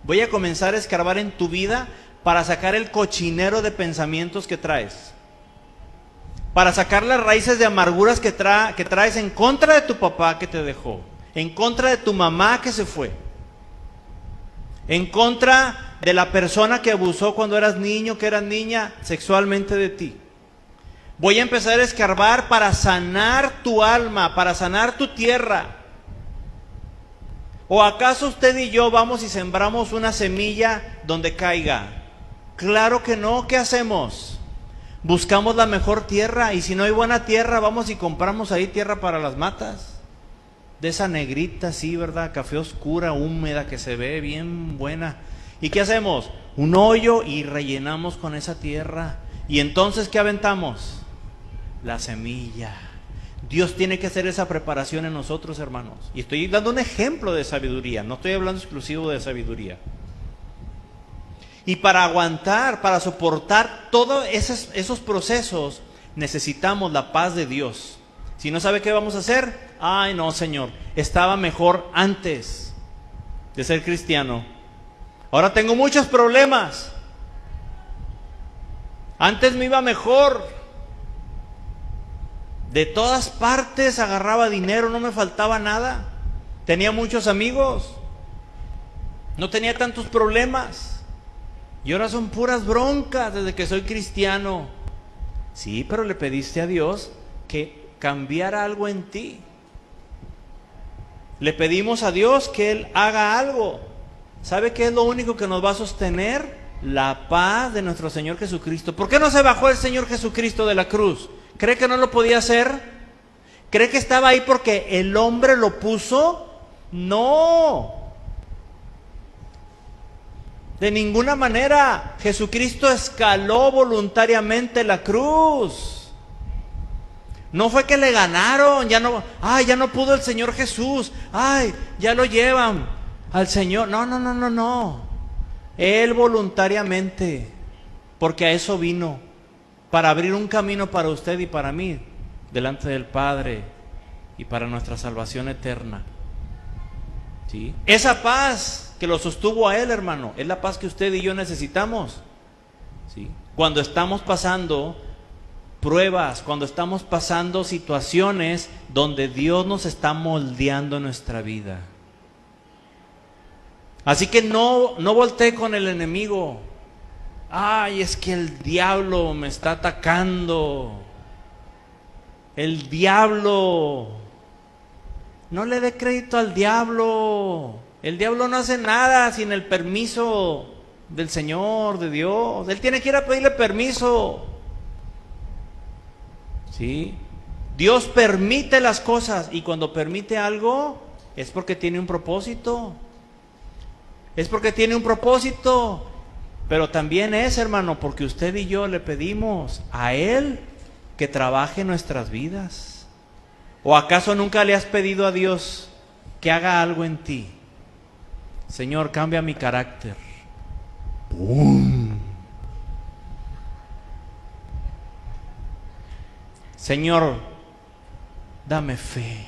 Voy a comenzar a escarbar en tu vida para sacar el cochinero de pensamientos que traes. Para sacar las raíces de amarguras que traes en contra de tu papá que te dejó. En contra de tu mamá que se fue. En contra de la persona que abusó cuando eras niño, que eras niña, sexualmente de ti. Voy a empezar a escarbar para sanar tu alma, para sanar tu tierra. ¿O acaso usted y yo vamos y sembramos una semilla donde caiga? Claro que no. ¿Qué hacemos? Buscamos la mejor tierra, y si no hay buena tierra, vamos y compramos ahí tierra para las matas. De esa negrita, sí, ¿verdad? Café oscura, húmeda, que se ve bien buena. ¿Y qué hacemos? Un hoyo y rellenamos con esa tierra. ¿Y entonces qué aventamos? La semilla. Dios tiene que hacer esa preparación en nosotros, hermanos. Y estoy dando un ejemplo de sabiduría, no estoy hablando exclusivo de sabiduría. Y para aguantar, para soportar todos esos procesos, necesitamos la paz de Dios. Si no sabe qué vamos a hacer, ay no, Señor, estaba mejor antes de ser cristiano. Ahora tengo muchos problemas. Antes me iba mejor. De todas partes agarraba dinero, no me faltaba nada. Tenía muchos amigos. No tenía tantos problemas. Y ahora son puras broncas desde que soy cristiano. Sí, pero le pediste a Dios que cambiara algo en ti. Le pedimos a Dios que Él haga algo. ¿Sabe qué es lo único que nos va a sostener? La paz de nuestro Señor Jesucristo. ¿Por qué no se bajó el Señor Jesucristo de la cruz? ¿Cree que no lo podía hacer? ¿Cree que estaba ahí porque el hombre lo puso? No. De ninguna manera. Jesucristo escaló voluntariamente la cruz. No fue que le ganaron, ya no pudo el Señor Jesús. Ay, ya lo llevan al Señor. No. Él voluntariamente, porque a eso vino, para abrir un camino para usted y para mí, delante del Padre y para nuestra salvación eterna. ¿Sí? Esa paz que lo sostuvo a Él, hermano, es la paz que usted y yo necesitamos. ¿Sí? Cuando estamos pasando pruebas, cuando estamos pasando situaciones donde Dios nos está moldeando nuestra vida. Así que no voltee con el enemigo. Ay, es que el diablo me está atacando. El diablo. No le dé crédito al diablo. El diablo no hace nada sin el permiso del Señor, de Dios. Él tiene que ir a pedirle permiso. ¿Sí? Dios permite las cosas, y cuando permite algo es porque tiene un propósito. Es porque tiene un propósito. Pero también es, hermano, porque usted y yo le pedimos a Él que trabaje en nuestras vidas. ¿O acaso nunca le has pedido a Dios que haga algo en ti? Señor, cambia mi carácter. ¡Pum! Señor, dame fe.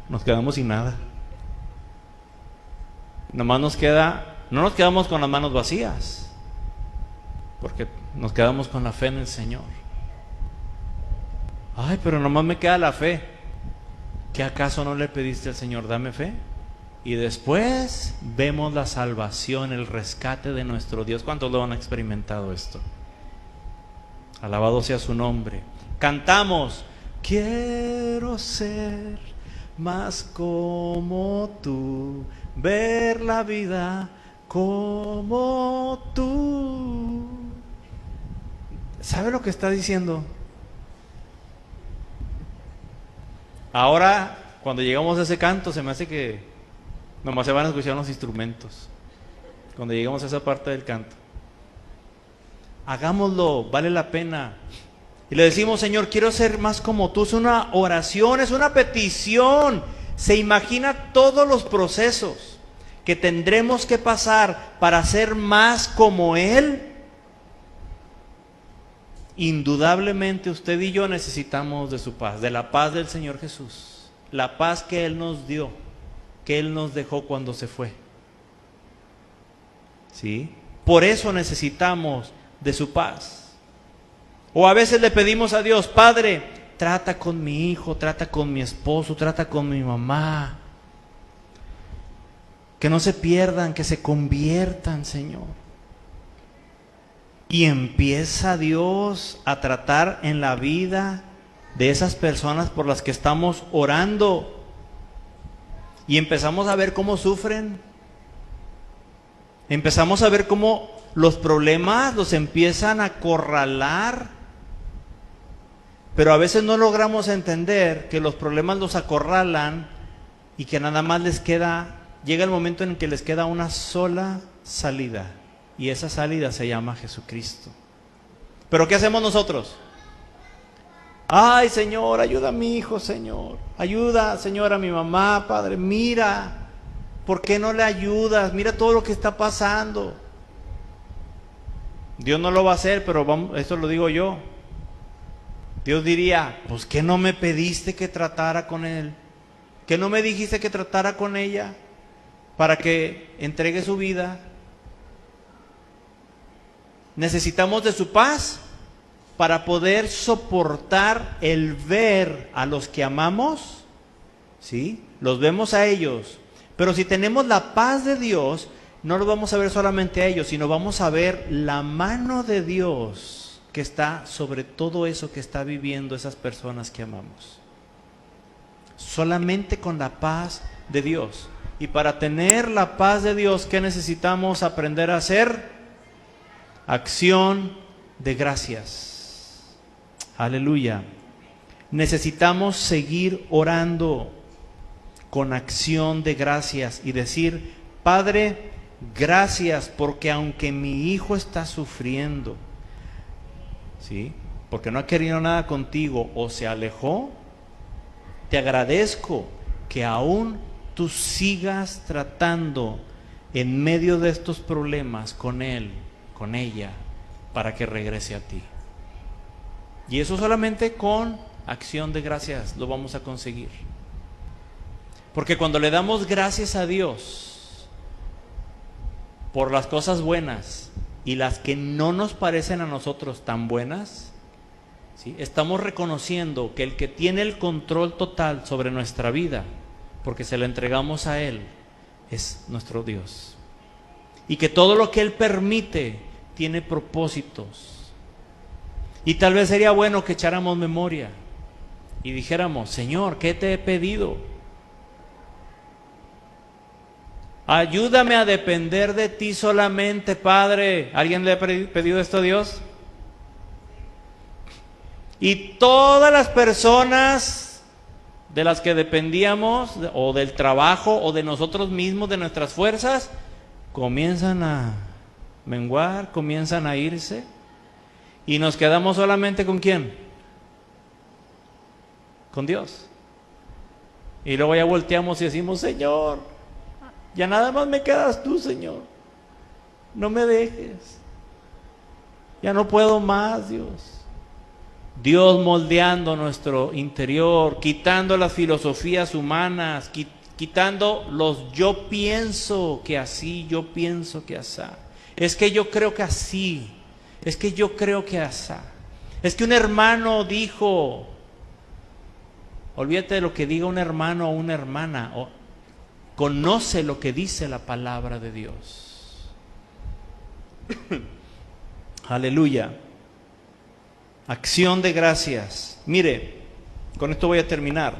Nos quedamos sin nada. Nomás no nos quedamos con las manos vacías, porque nos quedamos con la fe en el Señor. Ay, pero nomás me queda la fe. ¿Qué acaso no le pediste al Señor, dame fe? Y después vemos la salvación, el rescate de nuestro Dios. ¿Cuántos lo han experimentado esto? Alabado sea su nombre. Cantamos: quiero ser más como tú, ver la vida como tú. ¿Sabe lo que está diciendo? Ahora, cuando llegamos a ese canto, se me hace que nomás se van a escuchar los instrumentos. Cuando llegamos a esa parte del canto, hagámoslo, vale la pena. Y le decimos: Señor, quiero ser más como tú. Es una oración, es una petición. Se imagina todos los procesos que tendremos que pasar para ser más como Él. Indudablemente usted y yo necesitamos de su paz, de la paz del Señor Jesús. La paz que Él nos dio, que Él nos dejó cuando se fue. ¿Sí? Por eso necesitamos de su paz. O a veces le pedimos a Dios: Padre, trata con mi hijo, trata con mi esposo, trata con mi mamá. Que no se pierdan, que se conviertan, Señor. Y empieza Dios a tratar en la vida de esas personas por las que estamos orando. Y empezamos a ver cómo sufren. Empezamos a ver cómo los problemas los empiezan a acorralar. Pero a veces no logramos entender que los problemas los acorralan y que nada más llega el momento en que les queda una sola salida. Y esa salida se llama Jesucristo. ¿Pero qué hacemos nosotros? Ay, Señor, ayuda a mi hijo, Señor. Ayuda, Señor, a mi mamá, Padre. Mira, ¿por qué no le ayudas? Mira todo lo que está pasando. Dios no lo va a hacer, pero esto lo digo yo. Dios diría: pues ¿qué no me pediste que tratara con él? ¿Qué no me dijiste que tratara con ella para que entregue su vida? Necesitamos de su paz para poder soportar el ver a los que amamos. ¿Sí? Los vemos a ellos. Pero si tenemos la paz de Dios, no los vamos a ver solamente a ellos, sino vamos a ver la mano de Dios que está sobre todo eso que está viviendo esas personas que amamos. Solamente con la paz de Dios. Y para tener la paz de Dios, ¿qué necesitamos aprender a hacer? Acción de gracias. Aleluya. Necesitamos seguir orando con acción de gracias y decir: Padre, gracias porque aunque mi hijo está sufriendo, ¿sí?, porque no ha querido nada contigo o se alejó, te agradezco que aún tú sigas tratando en medio de estos problemas con él, con ella, para que regrese a ti. Y eso solamente con acción de gracias lo vamos a conseguir. Porque cuando le damos gracias a Dios por las cosas buenas y las que no nos parecen a nosotros tan buenas, ¿sí?, estamos reconociendo que el que tiene el control total sobre nuestra vida, porque se la entregamos a Él, es nuestro Dios. Y que todo lo que Él permite tiene propósitos. Y tal vez sería bueno que echáramos memoria y dijéramos: Señor, ¿qué te he pedido? Ayúdame a depender de ti solamente, Padre. ¿Alguien le ha pedido esto a Dios? Y todas las personas de las que dependíamos, o del trabajo, o de nosotros mismos, de nuestras fuerzas, comienzan a menguar, comienzan a irse, y nos quedamos solamente ¿con quién? Con Dios. Y luego ya volteamos y decimos: Señor, ya nada más me quedas tú, Señor, no me dejes, ya no puedo más, Dios. Dios moldeando nuestro interior, quitando las filosofías humanas, quitando los yo pienso que así, yo pienso que asá. Es que yo creo que así, es que yo creo que asá. Es que un hermano dijo. Olvídate de lo que diga un hermano o una hermana. Conoce lo que dice la palabra de Dios. Aleluya. Acción de gracias. Mire, con esto voy a terminar.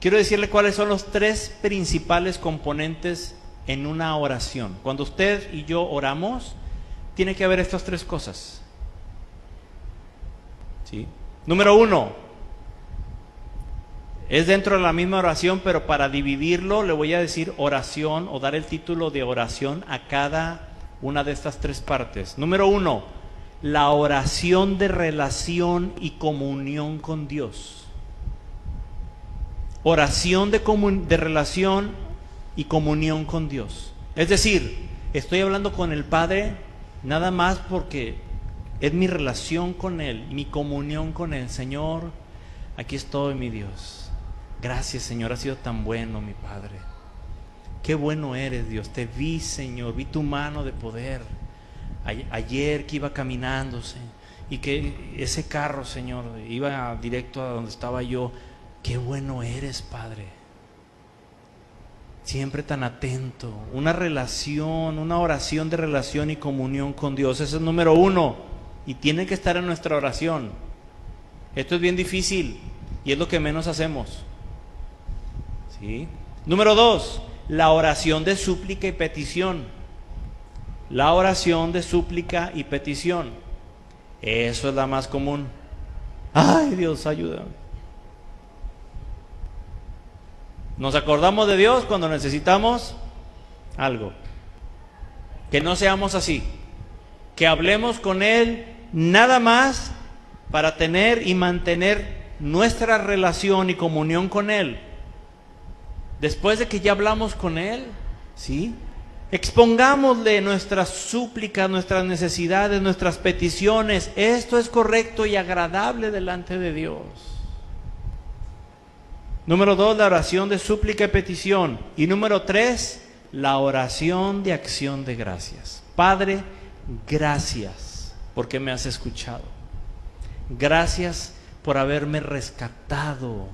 Quiero decirle cuáles son los 3 principales componentes en una oración. Cuando usted y yo oramos, tiene que haber estas 3 cosas. ¿Sí? Número 1, es dentro de la misma oración, pero para dividirlo le voy a decir oración, o dar el título de oración a cada una de estas 3 partes. Número 1, la oración de relación y comunión con Dios. Oración de relación y comunión con Dios. Es decir, estoy hablando con el Padre nada más porque es mi relación con Él, mi comunión con Él. Señor, aquí estoy, mi Dios. Gracias, Señor, has sido tan bueno, mi Padre. Qué bueno eres, Dios. Te vi, Señor, vi tu mano de poder. Ayer que iba caminándose y que ese carro, Señor, iba directo a donde estaba yo. Qué bueno eres, Padre. Siempre tan atento. Una relación, una oración de relación y comunión con Dios. Ese es número 1 y tiene que estar en nuestra oración. Esto es bien difícil y es lo que menos hacemos. ¿Sí? Número 2, la oración de súplica y petición. La oración de súplica y petición. Eso es la más común. Ay, Dios, ayúdame. Nos acordamos de Dios cuando necesitamos algo. Que no seamos así. Que hablemos con Él nada más para tener y mantener nuestra relación y comunión con Él. Después de que ya hablamos con Él, ¿sí?, expongámosle nuestras súplicas, nuestras necesidades, nuestras peticiones. Esto es correcto y agradable delante de Dios. Número 2, la oración de súplica y petición. Y número 3, la oración de acción de gracias. Padre, gracias porque me has escuchado. Gracias por haberme rescatado,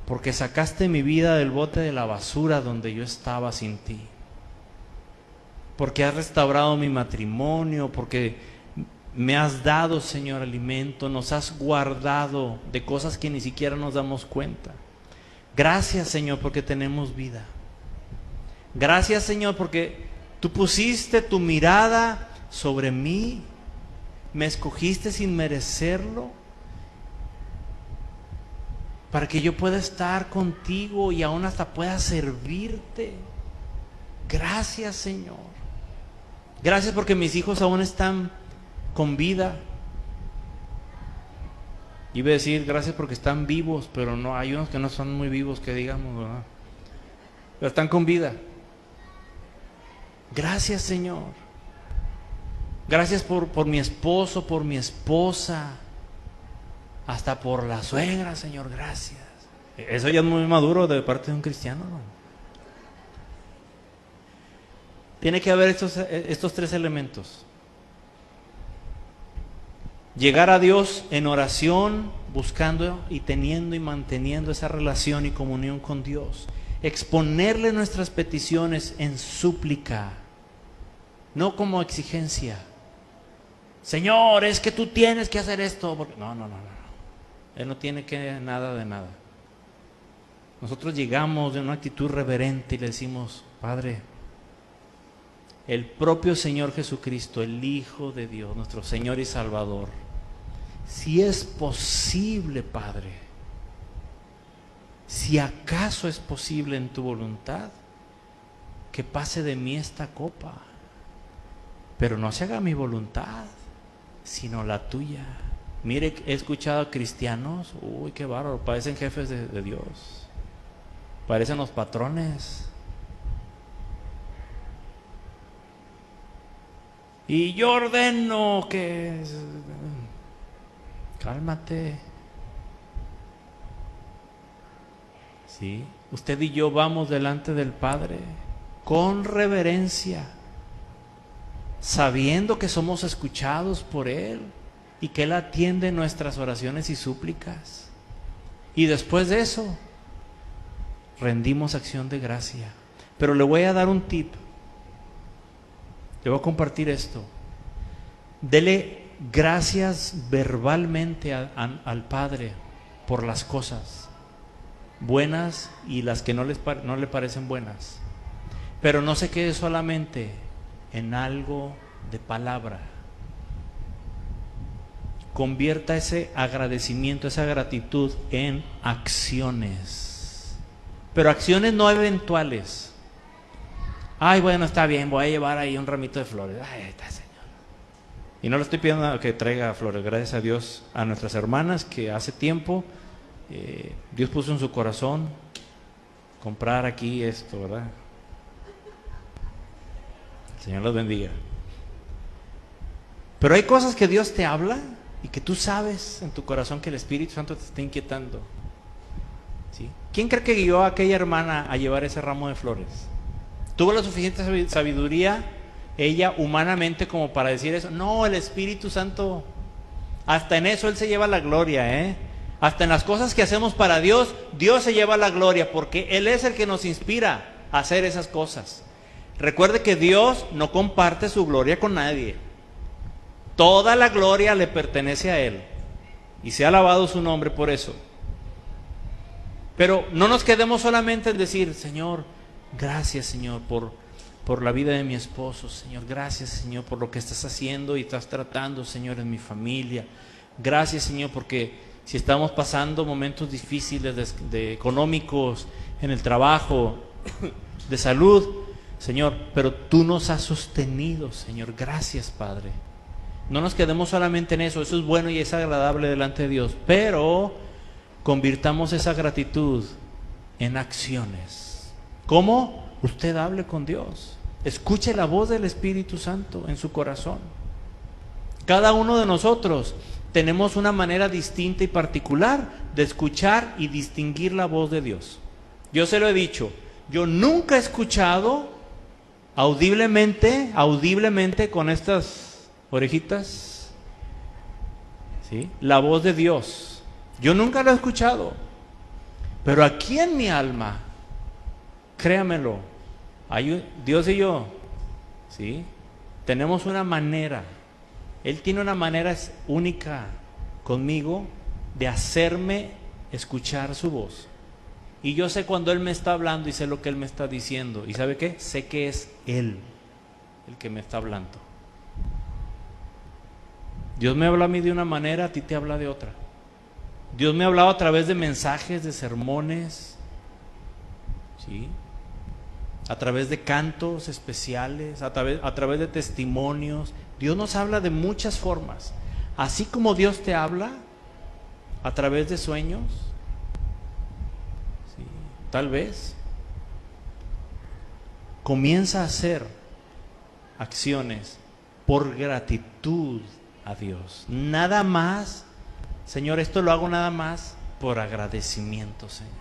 porque sacaste mi vida del bote de la basura donde yo estaba sin ti. Porque has restaurado mi matrimonio, porque me has dado, Señor, alimento, nos has guardado de cosas que ni siquiera nos damos cuenta. Gracias, Señor, porque tenemos vida. Gracias, Señor, porque tú pusiste tu mirada sobre mí, me escogiste sin merecerlo, para que yo pueda estar contigo y aún hasta pueda servirte. Gracias, Señor. Gracias porque mis hijos aún están con vida. Iba a decir gracias porque están vivos, pero no, hay unos que no son muy vivos, que digamos, ¿verdad? Pero están con vida. Gracias, Señor. Gracias por mi esposo, por mi esposa, hasta por la suegra, Señor, gracias. Eso ya es muy maduro de parte de un cristiano, ¿no? Tiene que haber estos 3 elementos. Llegar a Dios en oración, buscando y teniendo y manteniendo esa relación y comunión con Dios. exponerle nuestras peticiones en súplica, no como exigencia. Señor, es que tú tienes que hacer esto. No. Él no tiene que nada de nada. Nosotros llegamos de una actitud reverente y le decimos: Padre, el propio Señor Jesucristo, el Hijo de Dios, nuestro Señor y Salvador, si es posible, Padre, si acaso es posible en tu voluntad, que pase de mí esta copa, pero no se haga mi voluntad, sino la tuya. Mire, he escuchado a cristianos, uy, qué bárbaro, parecen jefes de Dios, parecen los patrones. Y yo ordeno que... Cálmate. ¿Sí? Usted y yo vamos delante del Padre con reverencia, sabiendo que somos escuchados por Él y que Él atiende nuestras oraciones y súplicas. Y después de eso, rendimos acción de gracia. Pero le voy a dar un tip. Le voy a compartir esto. Dele gracias verbalmente al Padre por las cosas buenas y las que no le parecen buenas. Pero no se quede solamente en algo de palabra. Convierta ese agradecimiento, esa gratitud en acciones. Pero acciones no eventuales. Ay, bueno, está bien, voy a llevar ahí un ramito de flores. Ay, está, Señor. Y no le estoy pidiendo que traiga flores, gracias a Dios, a nuestras hermanas que hace tiempo Dios puso en su corazón comprar aquí esto, ¿verdad? El Señor los bendiga. Pero hay cosas que Dios te habla y que tú sabes en tu corazón que el Espíritu Santo te está inquietando. ¿Sí? ¿Quién cree que guió a aquella hermana a llevar ese ramo de flores? ¿Tuvo la suficiente sabiduría ella humanamente como para decir eso? No, el Espíritu Santo, hasta en eso Él se lleva la gloria, ¿eh? Hasta en las cosas que hacemos para Dios, Dios se lleva la gloria, porque Él es el que nos inspira a hacer esas cosas. Recuerde que Dios no comparte su gloria con nadie. Toda la gloria le pertenece a Él, y sea alabado su nombre por eso. Pero no nos quedemos solamente en decir: Señor, gracias, Señor, por la vida de mi esposo. Señor, gracias, Señor, por lo que estás haciendo y estás tratando, Señor, en mi familia. Gracias, Señor, porque si estamos pasando momentos difíciles de económicos, en el trabajo, de salud, Señor, pero tú nos has sostenido, Señor. Gracias, Padre. No nos quedemos solamente en eso. Eso es bueno y es agradable delante de Dios, pero convirtamos esa gratitud en acciones. ¿Cómo? Usted hable con Dios. Escuche la voz del Espíritu Santo en su corazón. Cada uno de nosotros tenemos una manera distinta y particular de escuchar y distinguir la voz de Dios. Yo se lo he dicho, yo nunca he escuchado audiblemente con estas orejitas, ¿sí?, la voz de Dios. Yo nunca lo he escuchado. Pero aquí en mi alma, créamelo, Dios y yo, ¿sí?, tenemos una manera. Él tiene una manera única conmigo de hacerme escuchar su voz. Y yo sé cuando Él me está hablando y sé lo que Él me está diciendo. ¿Y sabe qué? Sé que es Él el que me está hablando. Dios me habla a mí de una manera, a ti te habla de otra. Dios me ha hablado a través de mensajes, de sermones, ¿sí?, a través de cantos especiales, a través de testimonios. Dios nos habla de muchas formas. Así como Dios te habla a través de sueños, ¿sí?, tal vez comienza a hacer acciones por gratitud a Dios. Nada más, Señor, esto lo hago nada más por agradecimiento, Señor.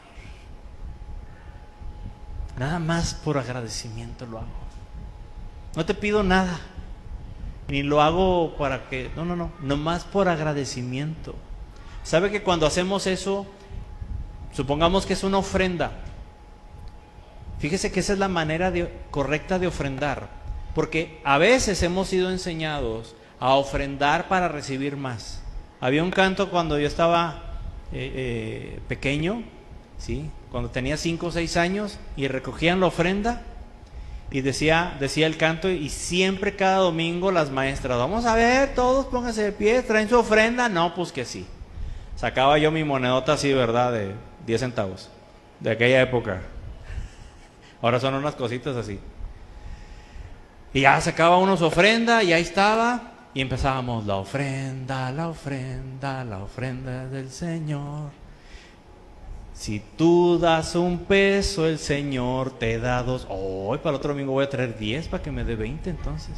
Nada más por agradecimiento lo hago. No te pido nada, ni lo hago para que... No, nomás por agradecimiento. ¿Sabe que cuando hacemos eso, supongamos que es una ofrenda, Fíjese que esa es la manera correcta de ofrendar, porque a veces hemos sido enseñados a ofrendar para recibir más. Había un canto cuando yo estaba pequeño, ¿sí? Cuando tenía 5 o 6 años, y recogían la ofrenda, y decía el canto, y siempre cada domingo las maestras, vamos a ver, todos pónganse de pie, traen su ofrenda. No, pues que sí. Sacaba yo mi monedota así, ¿verdad? De 10 centavos, de aquella época. Ahora son unas cositas así. Y ya sacaba uno su ofrenda, y ahí estaba, y empezábamos, la ofrenda, la ofrenda, la ofrenda del Señor. Si tú das 1 peso, el Señor te da 2. Hoy para el otro domingo voy a traer 10 para que me dé 20 entonces.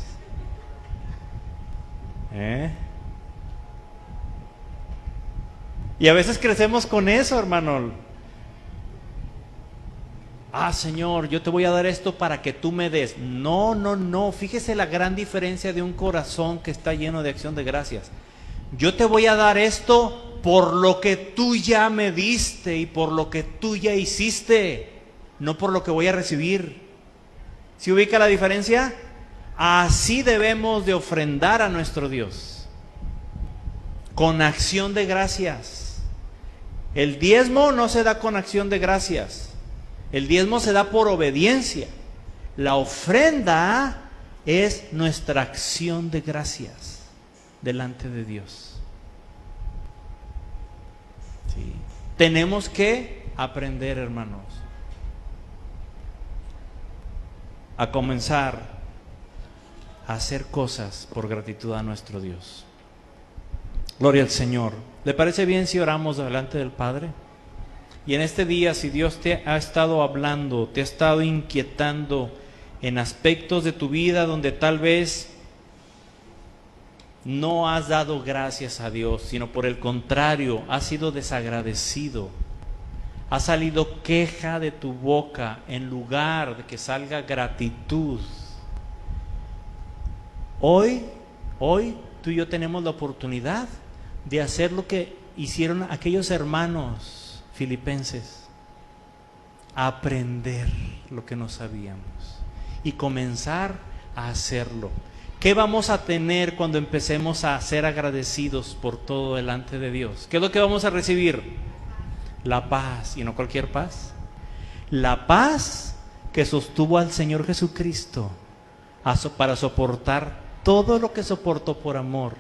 Y a veces crecemos con eso, hermano. Señor, yo te voy a dar esto para que tú me des. No, no, no. Fíjese la gran diferencia de un corazón que está lleno de acción de gracias. Yo te voy a dar esto por lo que tú ya me diste y por lo que tú ya hiciste, no por lo que voy a recibir. ¿Se ubica la diferencia? Así debemos de ofrendar a nuestro Dios, con acción de gracias. El diezmo no se da con acción de gracias. El diezmo se da por obediencia. La ofrenda es nuestra acción de gracias delante de Dios. Sí. Tenemos que aprender, hermanos, a comenzar a hacer cosas por gratitud a nuestro Dios. Gloria al Señor. ¿Le parece bien si oramos delante del Padre? Y en este día, si Dios te ha estado hablando, te ha estado inquietando en aspectos de tu vida donde tal vez no has dado gracias a Dios, sino por el contrario, has sido desagradecido, ha salido queja de tu boca en lugar de que salga gratitud. Hoy tú y yo tenemos la oportunidad de hacer lo que hicieron aquellos hermanos filipenses, aprender lo que no sabíamos y comenzar a hacerlo. ¿Qué vamos a tener cuando empecemos a ser agradecidos por todo delante de Dios? ¿Qué es lo que vamos a recibir? La paz, y no cualquier paz. La paz que sostuvo al Señor Jesucristo para soportar todo lo que soportó por amor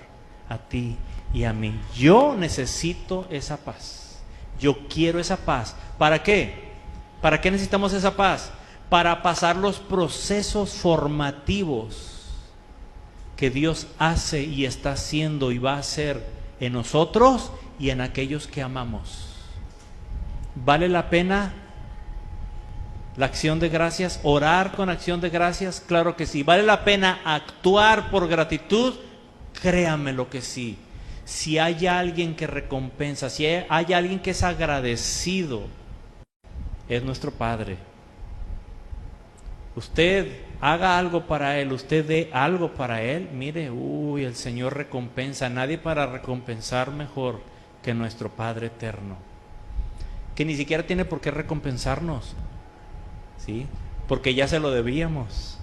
a ti y a mí. Yo necesito esa paz. Yo quiero esa paz. ¿Para qué? ¿Para qué necesitamos esa paz? Para pasar los procesos formativos que Dios hace y está haciendo y va a hacer en nosotros y en aquellos que amamos. ¿Vale la pena la acción de gracias? ¿Orar con acción de gracias? Claro que sí. ¿Vale la pena actuar por gratitud? Créame lo que sí. Si hay alguien que recompensa, si hay alguien que es agradecido, es nuestro Padre. Usted haga algo para Él, usted dé algo para Él, mire, el Señor recompensa. Nadie para recompensar mejor que nuestro Padre eterno, que ni siquiera tiene por qué recompensarnos, ¿sí? Porque ya se lo debíamos.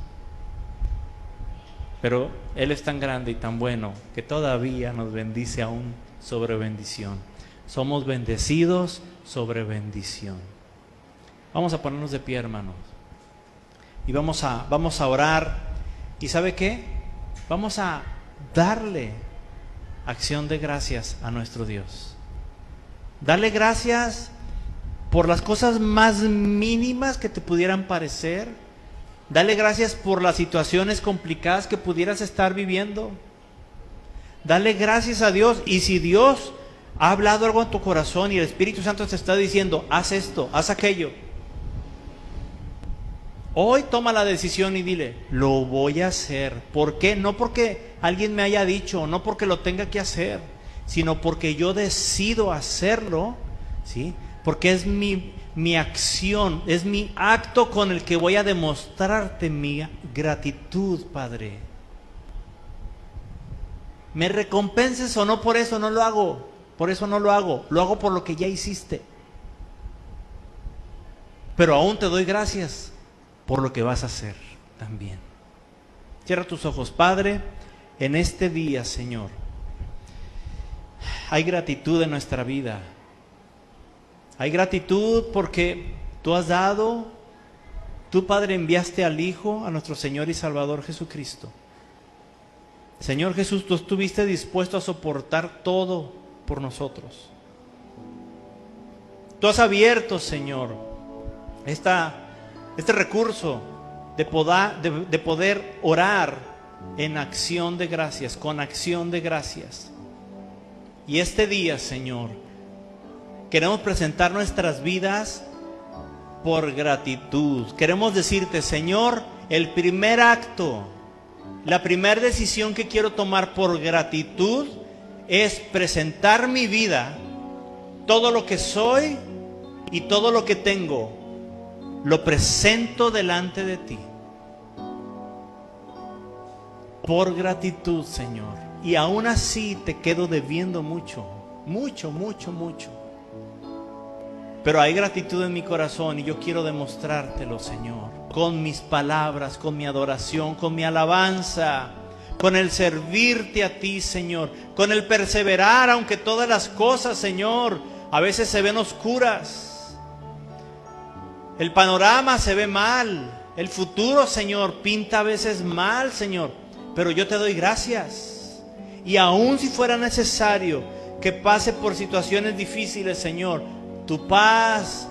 Pero Él es tan grande y tan bueno que todavía nos bendice aún sobre bendición. Somos bendecidos sobre bendición. Vamos a ponernos de pie, hermanos, y vamos a orar. ¿Y sabe qué? Vamos a darle acción de gracias a nuestro Dios. Darle gracias por las cosas más mínimas que te pudieran parecer. Dale gracias por las situaciones complicadas que pudieras estar viviendo. Dale gracias a Dios. Y si Dios ha hablado algo en tu corazón y el Espíritu Santo te está diciendo, haz esto, haz aquello, hoy toma la decisión y dile, lo voy a hacer. ¿Por qué? No porque alguien me haya dicho, no porque lo tenga que hacer, sino porque yo decido hacerlo, ¿sí? Porque es mi acción, es mi acto con el que voy a demostrarte mi gratitud, Padre. Me recompenses o no, por eso no lo hago. Por eso no lo hago. Lo hago por lo que ya hiciste. Pero aún te doy gracias por lo que vas a hacer también. Cierra tus ojos. Padre, en este día, Señor, hay gratitud en nuestra vida. Hay gratitud porque tú has dado, tú, Padre, enviaste al Hijo, a nuestro Señor y Salvador Jesucristo. Señor Jesús, tú estuviste dispuesto a soportar todo por nosotros. Tú has abierto, Señor, este recurso de poder orar en acción de gracias, con acción de gracias. Y este día, Señor, queremos presentar nuestras vidas por gratitud. Queremos decirte, Señor, el primer acto, la primera decisión que quiero tomar por gratitud es presentar mi vida, todo lo que soy y todo lo que tengo, lo presento delante de ti. Por gratitud, Señor. Y aún así te quedo debiendo mucho. Pero hay gratitud en mi corazón y yo quiero demostrártelo, Señor. Con mis palabras, con mi adoración, con mi alabanza, con el servirte a ti, Señor. Con el perseverar, aunque todas las cosas, Señor, a veces se ven oscuras. El panorama se ve mal. El futuro, Señor, pinta a veces mal, Señor. Pero yo te doy gracias. Y aun si fuera necesario que pase por situaciones difíciles, Señor, tu paz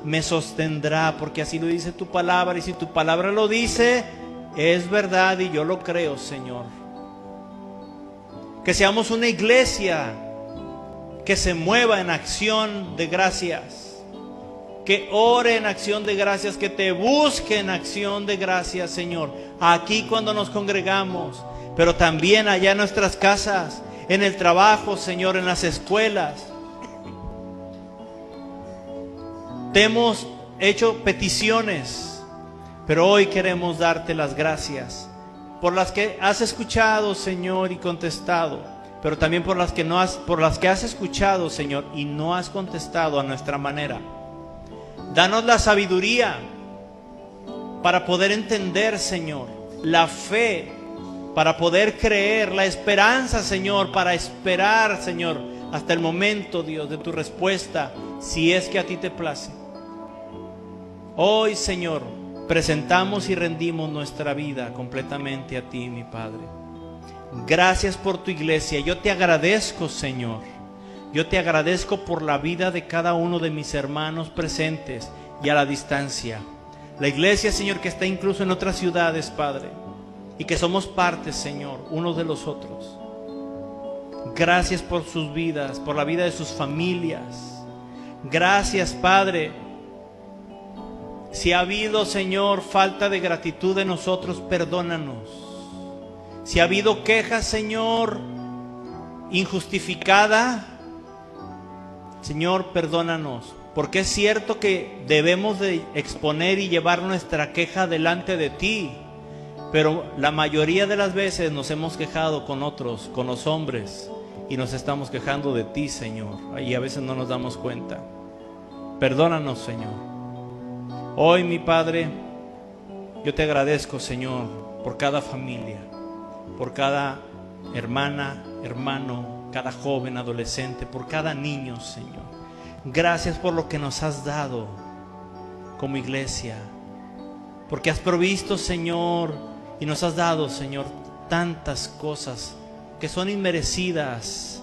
me sostendrá, porque así lo dice tu palabra. Y si tu palabra lo dice, es verdad y yo lo creo, Señor. Que seamos una iglesia que se mueva en acción de gracias. Que ore en acción de gracias, que te busque en acción de gracias, Señor. Aquí cuando nos congregamos, pero también allá en nuestras casas, en el trabajo, Señor, en las escuelas. Te hemos hecho peticiones, pero hoy queremos darte las gracias por las que has escuchado, Señor, y contestado, pero también por las que has escuchado, Señor, y no has contestado a nuestra manera. Danos la sabiduría para poder entender, Señor, la fe para poder creer, la esperanza, Señor, para esperar, Señor, hasta el momento, Dios, de tu respuesta, si es que a ti te place. Hoy, Señor, presentamos y rendimos nuestra vida completamente a ti, mi Padre. Gracias por tu iglesia. Yo te agradezco, Señor. Yo te agradezco por la vida de cada uno de mis hermanos presentes y a la distancia. La iglesia, Señor, que está incluso en otras ciudades, Padre, y que somos parte, Señor, unos de los otros. Gracias por sus vidas, por la vida de sus familias. Gracias, Padre. Si ha habido, Señor, falta de gratitud de nosotros, perdónanos. Si ha habido quejas, Señor, injustificada, Señor, perdónanos. Porque es cierto que debemos de exponer y llevar nuestra queja delante de ti. Pero la mayoría de las veces nos hemos quejado con otros, con los hombres, y nos estamos quejando de ti, Señor, y a veces no nos damos cuenta. Perdónanos, Señor. Hoy, mi Padre, yo te agradezco, Señor, por cada familia, por cada hermana, hermano, cada joven, adolescente, por cada niño, Señor. Gracias por lo que nos has dado como iglesia, porque has provisto, Señor, y nos has dado, Señor, tantas cosas que son inmerecidas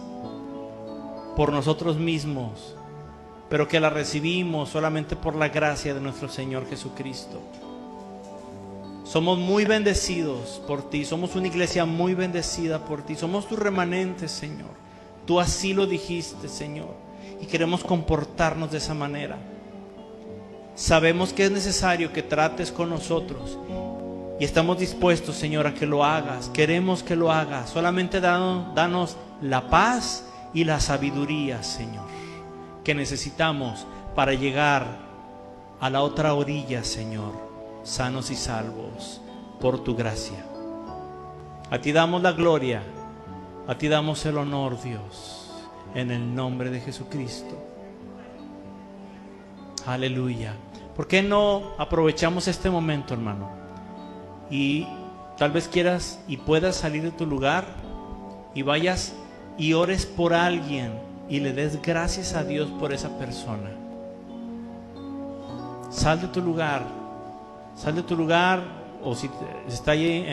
por nosotros mismos, pero que las recibimos solamente por la gracia de nuestro Señor Jesucristo. Somos muy bendecidos por ti, somos una iglesia muy bendecida por ti, somos tus remanentes, Señor. Tú así lo dijiste, Señor, y queremos comportarnos de esa manera. Sabemos que es necesario que trates con nosotros y estamos dispuestos, Señor, a que lo hagas. Queremos que lo hagas. Solamente danos la paz y la sabiduría, Señor, que necesitamos para llegar a la otra orilla, Señor, sanos y salvos por tu gracia. A ti damos la gloria, a ti damos el honor, Dios, en el nombre de Jesucristo. Aleluya. ¿Por qué no aprovechamos este momento, hermano? Y tal vez quieras y puedas salir de tu lugar y vayas y ores por alguien y le des gracias a Dios por esa persona. Sal de tu lugar, o si está ahí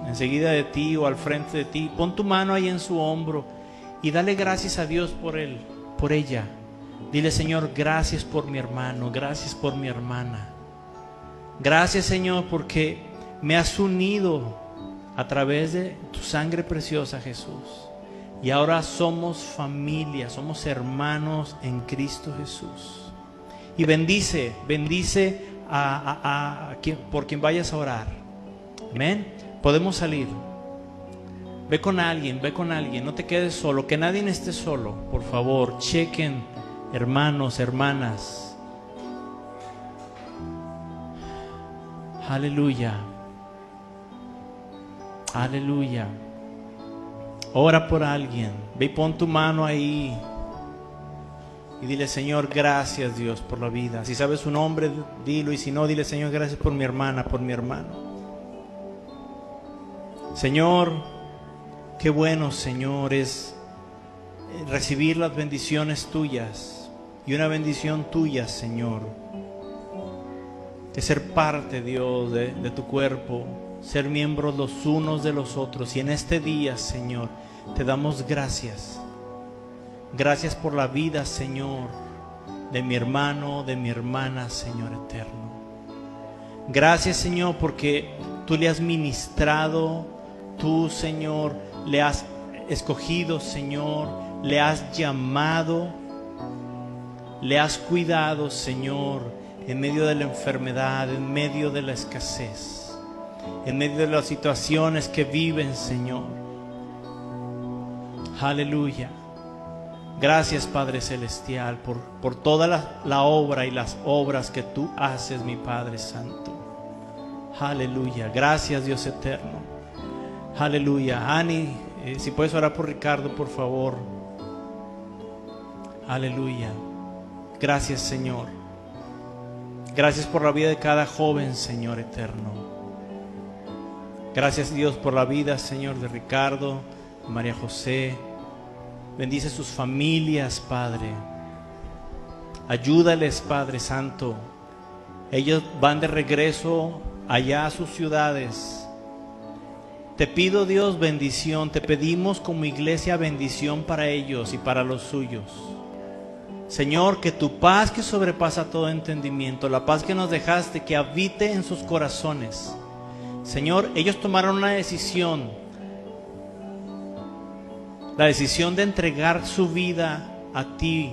enseguida de ti o al frente de ti, pon tu mano ahí en su hombro y dale gracias a Dios por él, por ella. Dile: Señor, gracias por mi hermano, gracias por mi hermana. Gracias, Señor, porque me has unido a través de tu sangre preciosa, Jesús. Y ahora somos familia, somos hermanos en Cristo Jesús. Y bendice por quien vayas a orar. Amén. Podemos salir. Ve con alguien, no te quedes solo, que nadie esté solo. Por favor, chequen, hermanos, hermanas. Aleluya. Aleluya. Ora por alguien. Ve y pon tu mano ahí y dile: Señor, gracias, Dios, por la vida. Si sabes su nombre, dilo, y si no, dile: Señor, gracias por mi hermana, por mi hermano. Señor, qué bueno, Señor, es recibir las bendiciones tuyas. Y una bendición tuya, Señor, es ser parte, Dios, de tu cuerpo, ser miembros los unos de los otros. Y en este día, Señor, te damos gracias. Gracias por la vida, Señor, de mi hermano, de mi hermana, Señor eterno. Gracias, Señor, porque tú le has ministrado, tú, Señor, le has escogido, Señor, le has llamado, le has cuidado, Señor, en medio de la enfermedad, en medio de la escasez, en medio de las situaciones que viven, Señor. Aleluya. Gracias, Padre Celestial, por toda la obra y las obras que tú haces, mi Padre Santo. Aleluya. Gracias, Dios eterno. Aleluya. Ani, si puedes orar por Ricardo, por favor. Aleluya. Gracias, Señor. Gracias por la vida de cada joven, Señor eterno. Gracias, Dios, por la vida, Señor, de Ricardo, María José. Bendice sus familias, Padre. Ayúdales, Padre Santo. Ellos van de regreso allá a sus ciudades. Te pido, Dios, bendición. Te pedimos como iglesia bendición para ellos y para los suyos. Señor, que tu paz que sobrepasa todo entendimiento, la paz que nos dejaste, que habite en sus corazones. Señor, ellos tomaron una decisión. La decisión de entregar su vida a ti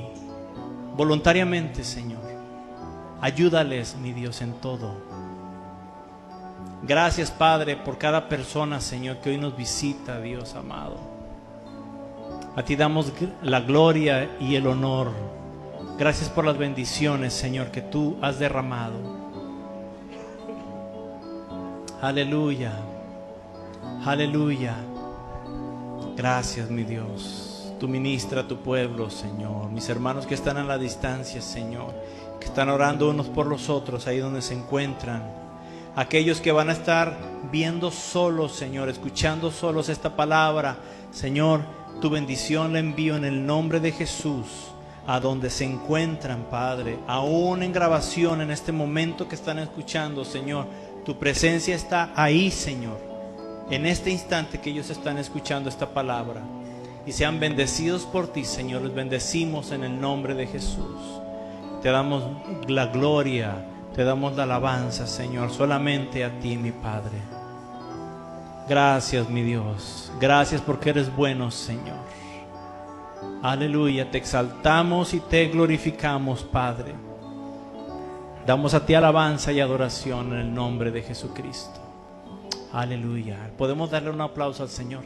voluntariamente, Señor. Ayúdales, mi Dios, en todo. Gracias, Padre, por cada persona, Señor, que hoy nos visita, Dios amado. A ti damos la gloria y el honor. Gracias por las bendiciones, Señor, que tú has derramado. Aleluya. Aleluya. Gracias, mi Dios. Tú ministra a tu pueblo, Señor. Mis hermanos que están a la distancia, Señor, que están orando unos por los otros ahí donde se encuentran. Aquellos que van a estar viendo solos, Señor, escuchando solos esta palabra, Señor, tu bendición la envío en el nombre de Jesús a donde se encuentran, Padre. Aún en grabación, en este momento que están escuchando, Señor, tu presencia está ahí, Señor. En este instante que ellos están escuchando esta palabra y sean bendecidos por ti, Señor, los bendecimos en el nombre de Jesús. Te damos la gloria, te damos la alabanza, Señor, solamente a ti, mi Padre. Gracias, mi Dios. Gracias porque eres bueno, Señor. Aleluya. Te exaltamos y te glorificamos, Padre. Damos a ti alabanza y adoración en el nombre de Jesucristo. Aleluya. Podemos darle un aplauso al Señor.